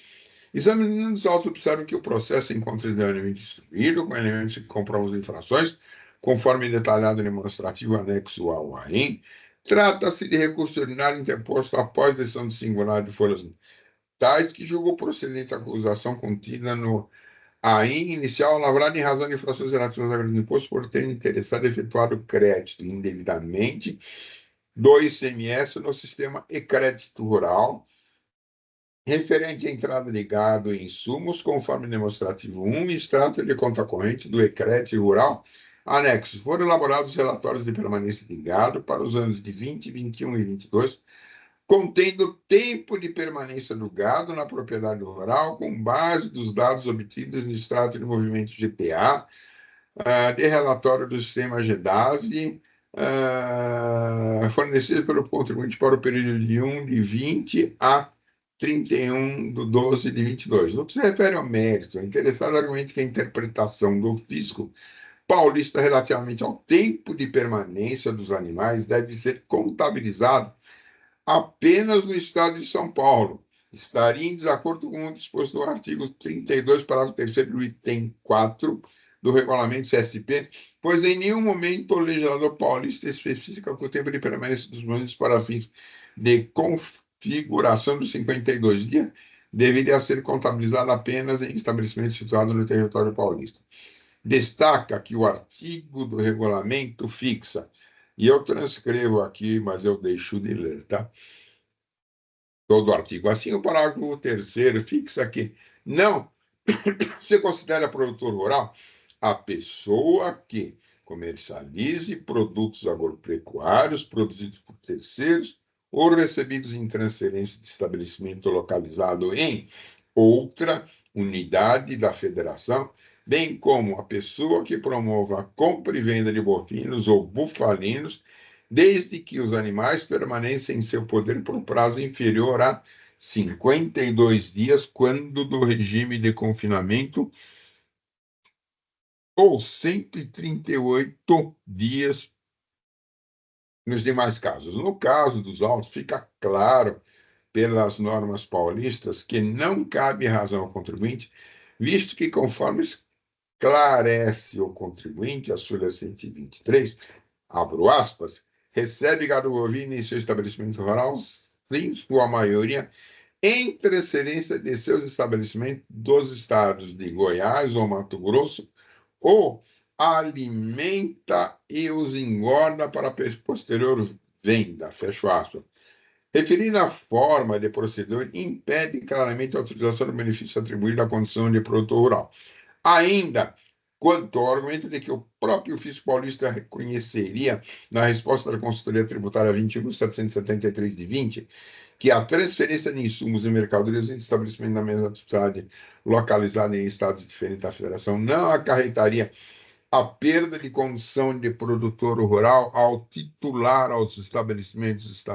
Examinando os autos, observa que o processo encontra devidamente instruído, com elementos que comprovam as infrações, conforme detalhado no demonstrativo anexo ao AIM. Trata-se de recurso ordinário interposto após decisão de singular de folhas tais que julgou procedente a acusação contida no AIM inicial, lavrada em razão de infrações relativas ao imposto por ter interessado efetuado crédito indevidamente do ICMS no sistema e-crédito rural, referente à entrada de gado e insumos, conforme demonstrativo 1, extrato de conta corrente do e-crédito rural, anexo. Foram elaborados relatórios de permanência de gado para os anos de 20, 21 e 22, contendo tempo de permanência do gado na propriedade rural, com base dos dados obtidos no extrato de movimento GPA, de relatório do sistema GEDAV, fornecido pelo contribuinte para o período de 1 de 20 a 31 de 12 de 22. No que se refere ao mérito, é interessado argumento que a interpretação do fisco paulista relativamente ao tempo de permanência dos animais deve ser contabilizado apenas no estado de São Paulo. Estaria em desacordo com o disposto do artigo 32, parágrafo 3º do item 4 do regulamento CSP, pois em nenhum momento o legislador paulista especifica que o tempo de permanência dos municípios para fins de configuração dos 52 dias deveria ser contabilizado apenas em estabelecimentos situados no território paulista. Destaca que o artigo do regulamento fixa, e eu transcrevo aqui, mas eu deixo de ler, tá? Todo o artigo. Assim, o parágrafo 3º fixa que não se considera produtor rural a pessoa que comercialize produtos agropecuários produzidos por terceiros ou recebidos em transferência de estabelecimento localizado em outra unidade da federação, bem como a pessoa que promova a compra e venda de bovinos ou bufalinos, desde que os animais permaneçam em seu poder por um prazo inferior a 52 dias, quando do regime de confinamento, ou 138 dias nos demais casos. No caso dos autos, fica claro pelas normas paulistas que não cabe razão ao contribuinte, visto que, conforme esclarece o contribuinte, a súmula 123, abro aspas, recebe gado bovino em seu estabelecimento rural, em sua maioria, em transferência de seus estabelecimentos dos estados de Goiás ou Mato Grosso, ou alimenta e os engorda para posterior venda, fecho aspas. Referida à forma de proceder, impede claramente a utilização do benefício atribuído à condição de produtor rural. Ainda, quanto ao argumento de que o próprio fisco paulista reconheceria, na resposta da Consultoria Tributária 21.773 de 20, que a transferência de insumos e mercadorias em estabelecimento da mesma atividade localizada em estados diferentes da federação não acarretaria a perda de condição de produtor rural ao titular aos estabelecimentos,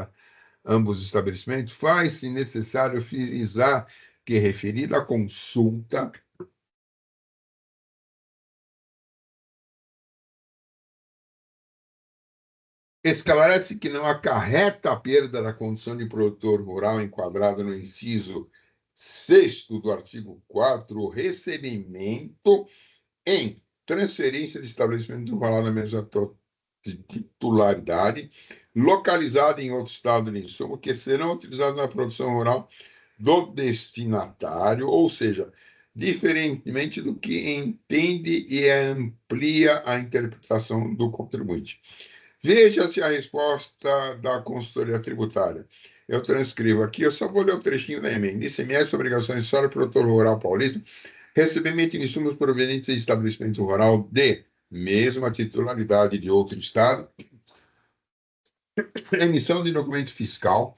ambos estabelecimentos, faz-se necessário frisar que referida consulta esclarece que não acarreta a perda da condição de produtor rural enquadrado no inciso 6º do artigo 4 o recebimento em transferência de estabelecimento rural na mesma titularidade, localizado em outro estado de insumo, que serão utilizados na produção rural do destinatário, ou seja, diferentemente do que entende e amplia a interpretação do contribuinte. Veja-se a resposta da consultoria tributária. Eu transcrevo aqui, eu só vou ler o trechinho da emenda. ICMS, obrigações necessárias para o produtor rural paulista, recebimento de insumos provenientes de estabelecimento rural de mesma titularidade de outro estado, emissão de documento fiscal.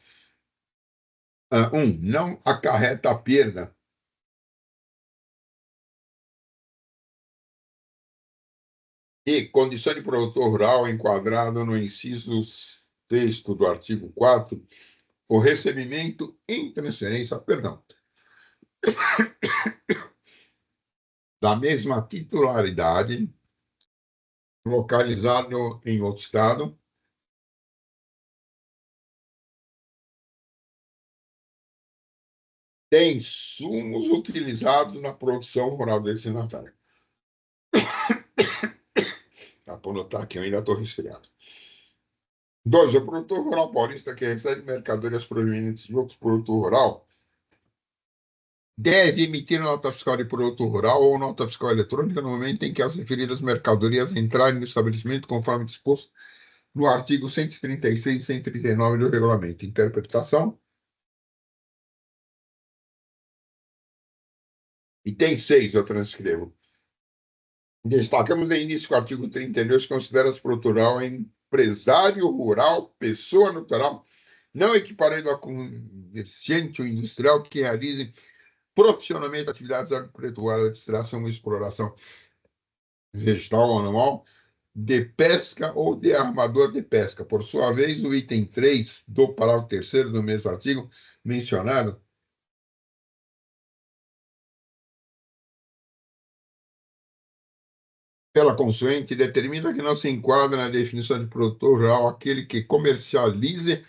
Não acarreta a perda e condição de produtor rural enquadrado no inciso 6º do artigo 4 o recebimento em transferência, da mesma titularidade, localizado em outro estado, tem insumos utilizados na produção rural destinatária. Dá para notar que eu ainda estou resfriado. 2. O produtor rural paulista que recebe mercadorias provenientes de outro produtor rural deve emitir nota fiscal de produto rural ou nota fiscal eletrônica no momento em que as referidas mercadorias entrarem no estabelecimento conforme disposto no artigo 136 e 139 do regulamento. Interpretação. Item 6, eu transcrevo. Destacamos no início que o artigo 32 considera o produtor rural empresário rural, pessoa natural, não equiparado a comerciante ou industrial que realize profissionalmente atividades agropecuárias de extração ou exploração vegetal ou animal, de pesca ou de armador de pesca. Por sua vez, o item 3 do parágrafo 3º do mesmo artigo mencionado pela consumente determina que não se enquadra na definição de produtor rural aquele que comercialize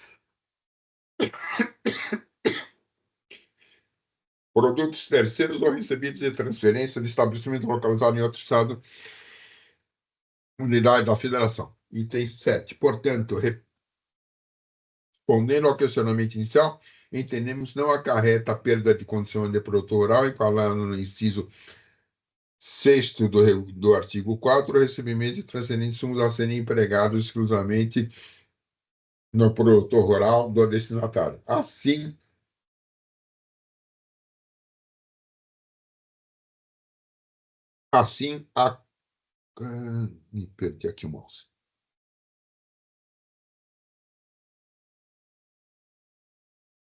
produtos terceiros ou recebidos de transferência de estabelecimento localizado em outro estado, unidade da federação. Item 7. Portanto, respondendo ao questionamento inicial, entendemos não acarreta a perda de condição de produtor rural, enquadrado no inciso 6º do artigo 4, o recebimento de transferência de insumos a serem empregados exclusivamente no produtor rural do destinatário. Me perdi aqui o mouse.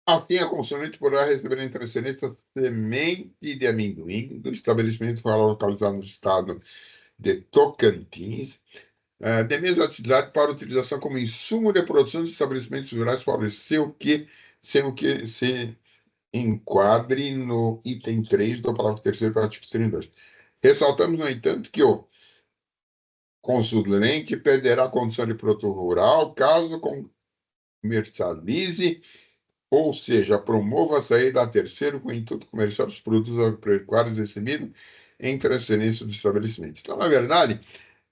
Assim, a consumidor poderá receber em transferência semente de amendoim do estabelecimento rural localizado no estado de Tocantins, de mesma atividade para utilização como insumo de produção de estabelecimentos rurais favorecer sem o que se enquadre no item 3 do parágrafo 3º do artigo 32. Ressaltamos, no entanto, que o consulente perderá a condição de produtor rural caso comercialize, ou seja, promova a saída a terceiro com o intuito comercial dos produtos agropecuários recebidos em transferência do estabelecimento. Então, na verdade,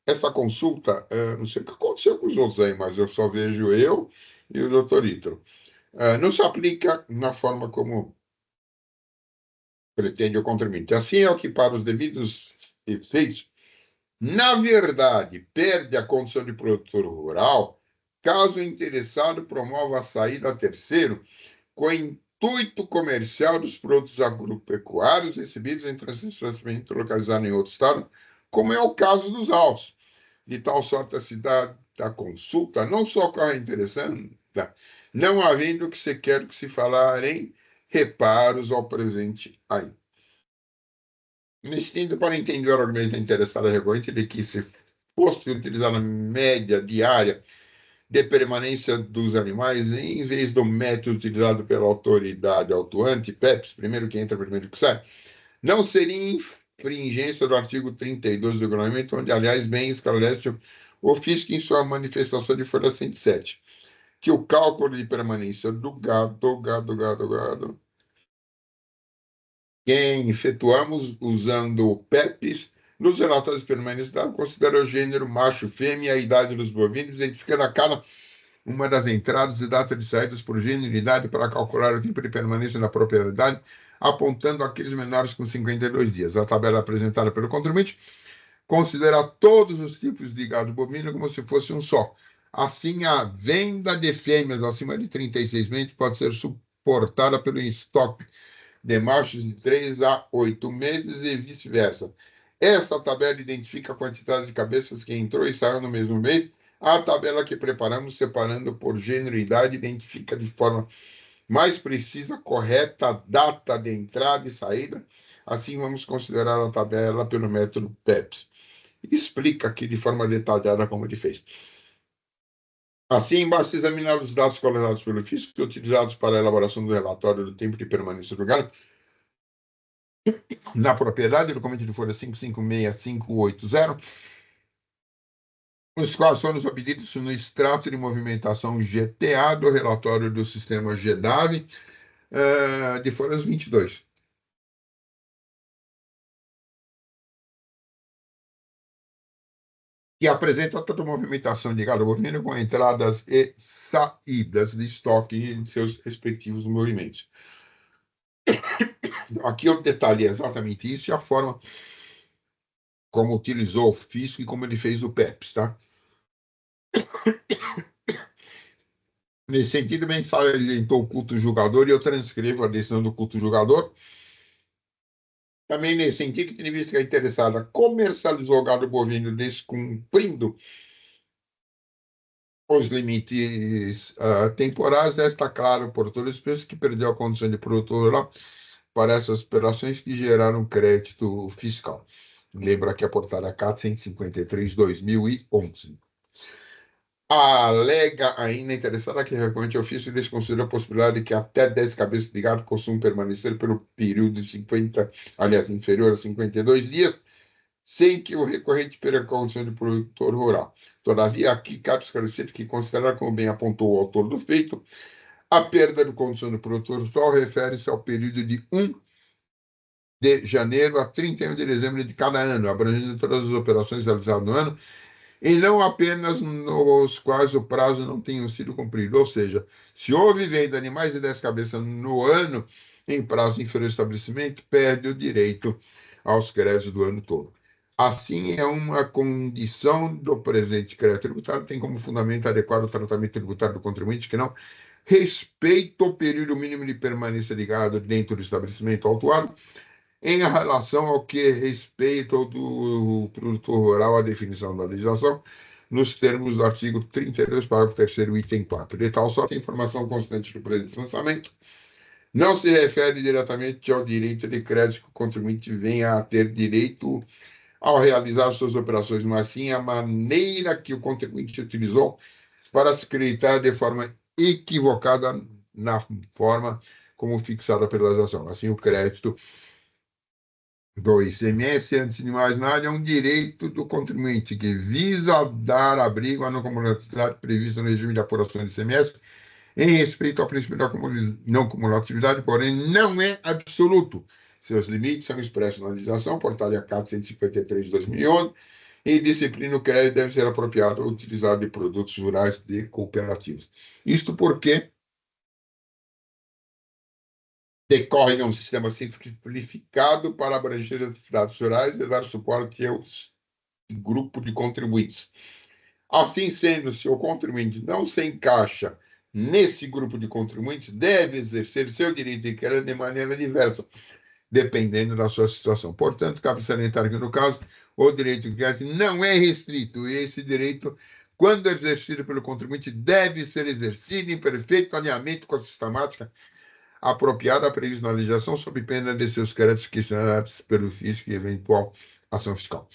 essa consulta, não sei o que aconteceu com os outros aí, mas eu só vejo eu e o doutor Ítalo. Não se aplica na forma como pretende o contribuinte. Assim é o que, para os devidos efeitos, na verdade, perde a condição de produtor rural caso o interessado promova a saída a terceiro com o intuito comercial dos produtos agropecuários recebidos em transferência localizado em outro estado, como é o caso dos autos. De tal sorte, a cidade da consulta não só ocorre interessante, não havendo que se quer que se falar em reparos ao presente aí. Nesse sentido, para entender o argumento interessado recorrente de que se fosse utilizar a média diária de permanência dos animais, em vez do método utilizado pela autoridade autuante, PEPS, primeiro que entra, primeiro que sai, não seria infringência do artigo 32 do regulamento, onde, aliás, bem esclarece o fisco, em sua manifestação de folha 107, que o cálculo de permanência do gado, quem efetuamos usando o PEPs, nos relatórios permanentes dado, considera o gênero macho, fêmea e a idade dos bovinos, identificando a cada uma das entradas e data de saídas por gênero e idade para calcular o tempo de permanência na propriedade, apontando aqueles menores com 52 dias. A tabela apresentada pelo contribuinte considera todos os tipos de gado bovino como se fosse um só. Assim, a venda de fêmeas acima de 36 meses pode ser suportada pelo estoque de machos de 3 a 8 meses e vice-versa. Essa tabela identifica a quantidade de cabeças que entrou e saiu no mesmo mês. A tabela que preparamos, separando por gênero e idade, identifica de forma mais precisa, correta, a data de entrada e saída. Assim, vamos considerar a tabela pelo método PEPS. Explica aqui de forma detalhada como ele fez. Assim, basta examinar os dados coletados pelo fisco e utilizados para a elaboração do relatório do tempo de permanência do gado na propriedade, documento de folha 556580, os quais foram obtidos no extrato de movimentação GTA do relatório do sistema GEDAV, de folhas 22. Que apresenta toda a movimentação de gado bovino com entradas e saídas de estoque em seus respectivos movimentos. Aqui eu detalhei exatamente isso e a forma como utilizou o fisco e como ele fez o PEPS, tá? Nesse sentido, bem salientou o culto julgador e eu transcrevo a decisão do culto julgador. Também nesse sentido, que vista que a interessada comercializou o gado bovino descumprindo os limites temporais, está claro por todos os preços que perdeu a condição de produtor rural para essas operações que geraram crédito fiscal. Lembra que a portaria CAT 153/2011. Alega ainda interessada que realmente o ofício desconsidera a possibilidade de que até 10 cabeças de gado possam permanecer pelo período de 50, aliás, inferior a 52 dias, sem que o recorrente perca a condição de produtor rural. Todavia, aqui cabe esclarecer que, considerar, como bem apontou o autor do feito, a perda de condição de produtor rural refere-se ao período de 1 de janeiro a 31 de dezembro de cada ano, abrangendo todas as operações realizadas no ano, e não apenas nos quais o prazo não tenha sido cumprido. Ou seja, se houve venda de mais de 10 cabeças no ano em prazo inferior ao estabelecimento, perde o direito aos créditos do ano todo. Assim, é uma condição do presente crédito tributário, tem como fundamento adequar o tratamento tributário do contribuinte que não respeita o período mínimo de permanência de gado dentro do estabelecimento autuado, em relação ao que respeita do produtor rural à definição da legislação, nos termos do artigo 32, parágrafo 3º, item 4. De tal sorte, a informação constante do presente lançamento não se refere diretamente ao direito de crédito que o contribuinte venha a ter direito ao realizar suas operações, mas sim a maneira que o contribuinte utilizou para se creditar de forma equivocada na forma como fixada pela legislação. Assim, o crédito do ICMS, antes de mais nada, é um direito do contribuinte que visa dar abrigo à não cumulatividade prevista no regime de apuração de ICMS em respeito ao princípio da não cumulatividade, porém não é absoluto. Seus limites são expressos na legislação, portaria CAT 153 de 2011, e disciplina o crédito deve ser apropriado ou utilizado de produtos rurais de cooperativas. Isto porque decorre de um sistema simplificado para abranger as atividades rurais e dar suporte ao grupo de contribuintes. Assim sendo, se o contribuinte não se encaixa nesse grupo de contribuintes, deve exercer seu direito de crédito de maneira diversa, dependendo da sua situação. Portanto, cabe salientar que, no caso, o direito de crédito não é restrito, e esse direito, quando exercido pelo contribuinte, deve ser exercido em perfeito alinhamento com a sistemática apropriada prevista na legislação, sob pena de seus créditos questionados pelo fisco e eventual ação fiscal.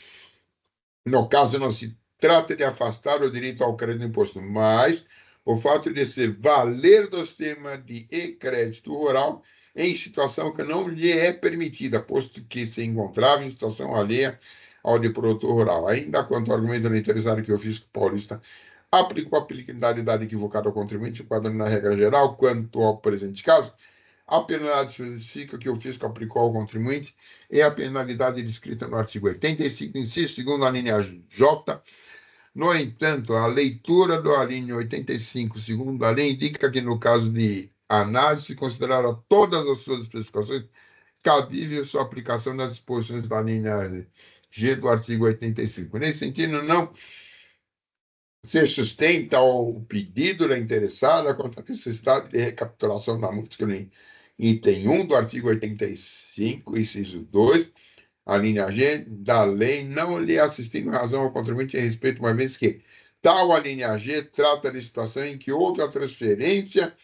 No caso, não se trata de afastar o direito ao crédito do imposto, mas o fato de ser valer do sistema de crédito rural em situação que não lhe é permitida, posto que se encontrava em situação alheia ao de produtor rural. Ainda quanto ao argumento do interessado que o fisco paulista aplicou a aplicabilidade equivocada ao contribuinte, enquadrando na regra geral, quanto ao presente caso, a penalidade especifica que o fisco aplicou ao contribuinte é a penalidade descrita no artigo 85, inciso segundo a linha J. No entanto, a leitura do alínea 85, segundo a lei, indica que, no caso de análise, considerará todas as suas especificações cabível sua aplicação nas disposições da linha G do artigo 85. Nesse sentido, não se sustenta o pedido da interessada quanto à necessidade de recapitulação da multa em item 1 do artigo 85, inciso 2, a linha G da lei, não lhe assistindo razão ao contribuinte em respeito, uma vez que tal a linha G trata de situação em que outra transferência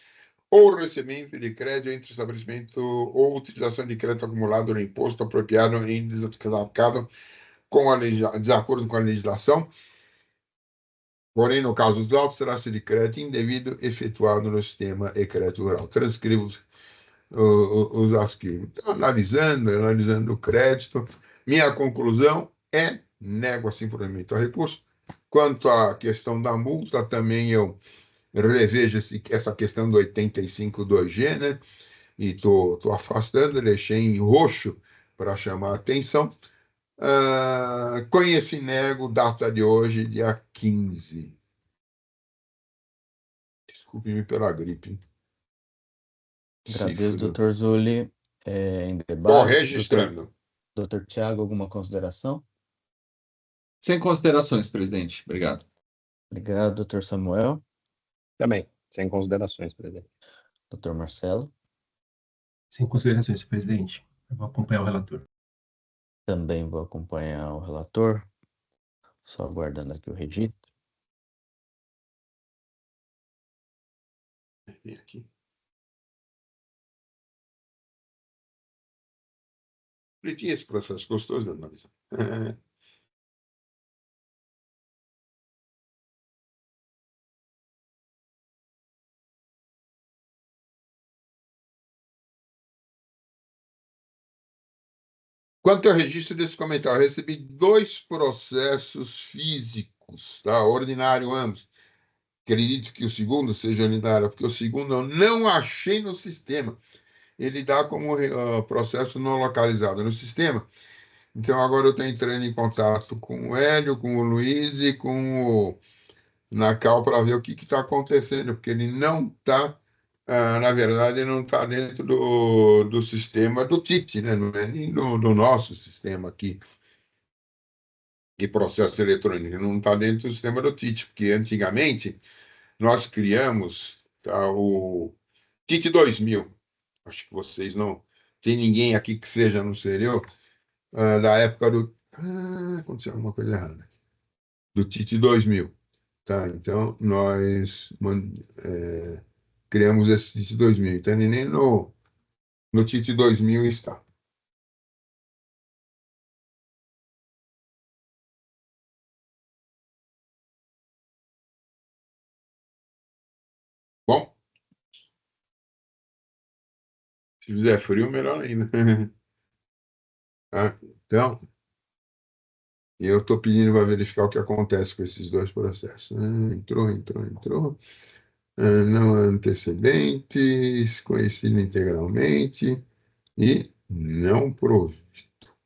ou recebimento de crédito entre estabelecimento ou utilização de crédito acumulado no imposto apropriado em desacordo com a legislação. Porém, no caso dos autos, será-se de crédito indevido efetuado no sistema e-crédito rural. Transcrevo os arquivos. Então, analisando o crédito, minha conclusão é nego assim provimento ao recurso. Quanto à questão da multa, também eu revejo essa questão do 85 2G, né? E estou afastando, deixei em roxo para chamar a atenção. Conheci e nego, data de hoje, dia 15. Desculpe-me pela gripe. Agradeço, doutor Zulli. Em Estou debates, registrando. doutor Tiago, alguma consideração? Sem considerações, presidente. Obrigado. Obrigado, doutor Samuel. Também, sem considerações, presidente. Doutor Marcelo. Sem considerações, presidente. Eu vou acompanhar o relator. Também vou acompanhar o relator. Só aguardando aqui o registro. Aqui. Ele tinha esse processo gostoso, Marisa. Quanto ao registro desse comentário, eu recebi 2 processos físicos, tá? Ordinário ambos. Acredito que o segundo seja ordinário, porque o segundo eu não achei no sistema. Ele dá como processo não localizado no sistema. Então, agora eu estou entrando em contato com o Hélio, com o Luiz e com o Nacal para ver o que está acontecendo, porque ele não está, na verdade, ele não está dentro do sistema do TIT, né? Não é nem do nosso sistema aqui de processo eletrônico, ele não está dentro do sistema do TIT, porque antigamente nós criamos, tá, o TIT 2000. Acho que vocês não. Tem ninguém aqui que seja no exterior, da época do. Aconteceu alguma coisa errada. Do TIT 2000. Tá? Então, nós criamos esse TIT 2000. Então, ele nem no TIT 2000 está. Bom, se fizer frio, melhor ainda. Então, eu estou pedindo para verificar o que acontece com esses 2 processos. Entrou. Não antecedentes, conhecido integralmente e não provisto.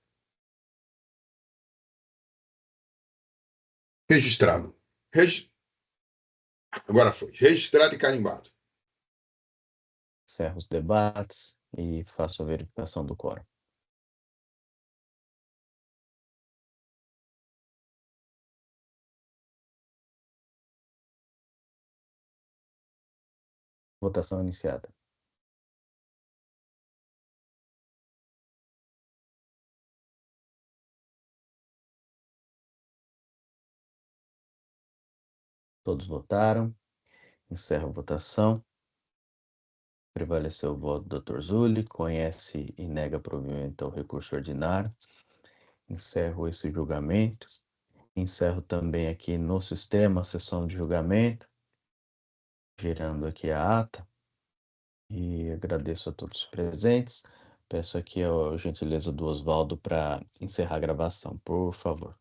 Registrado. Agora foi. Registrado e carimbado. Encerro os debates e faço a verificação do quórum. Votação iniciada. Todos votaram. Encerro a votação. Prevaleceu o voto do Dr. Zulli. Conhece e nega provimento ao recurso ordinário. Encerro esse julgamento. Encerro também aqui no sistema a sessão de julgamento, gerando aqui a ata. E agradeço a todos os presentes. Peço aqui a gentileza do Oswaldo para encerrar a gravação, por favor.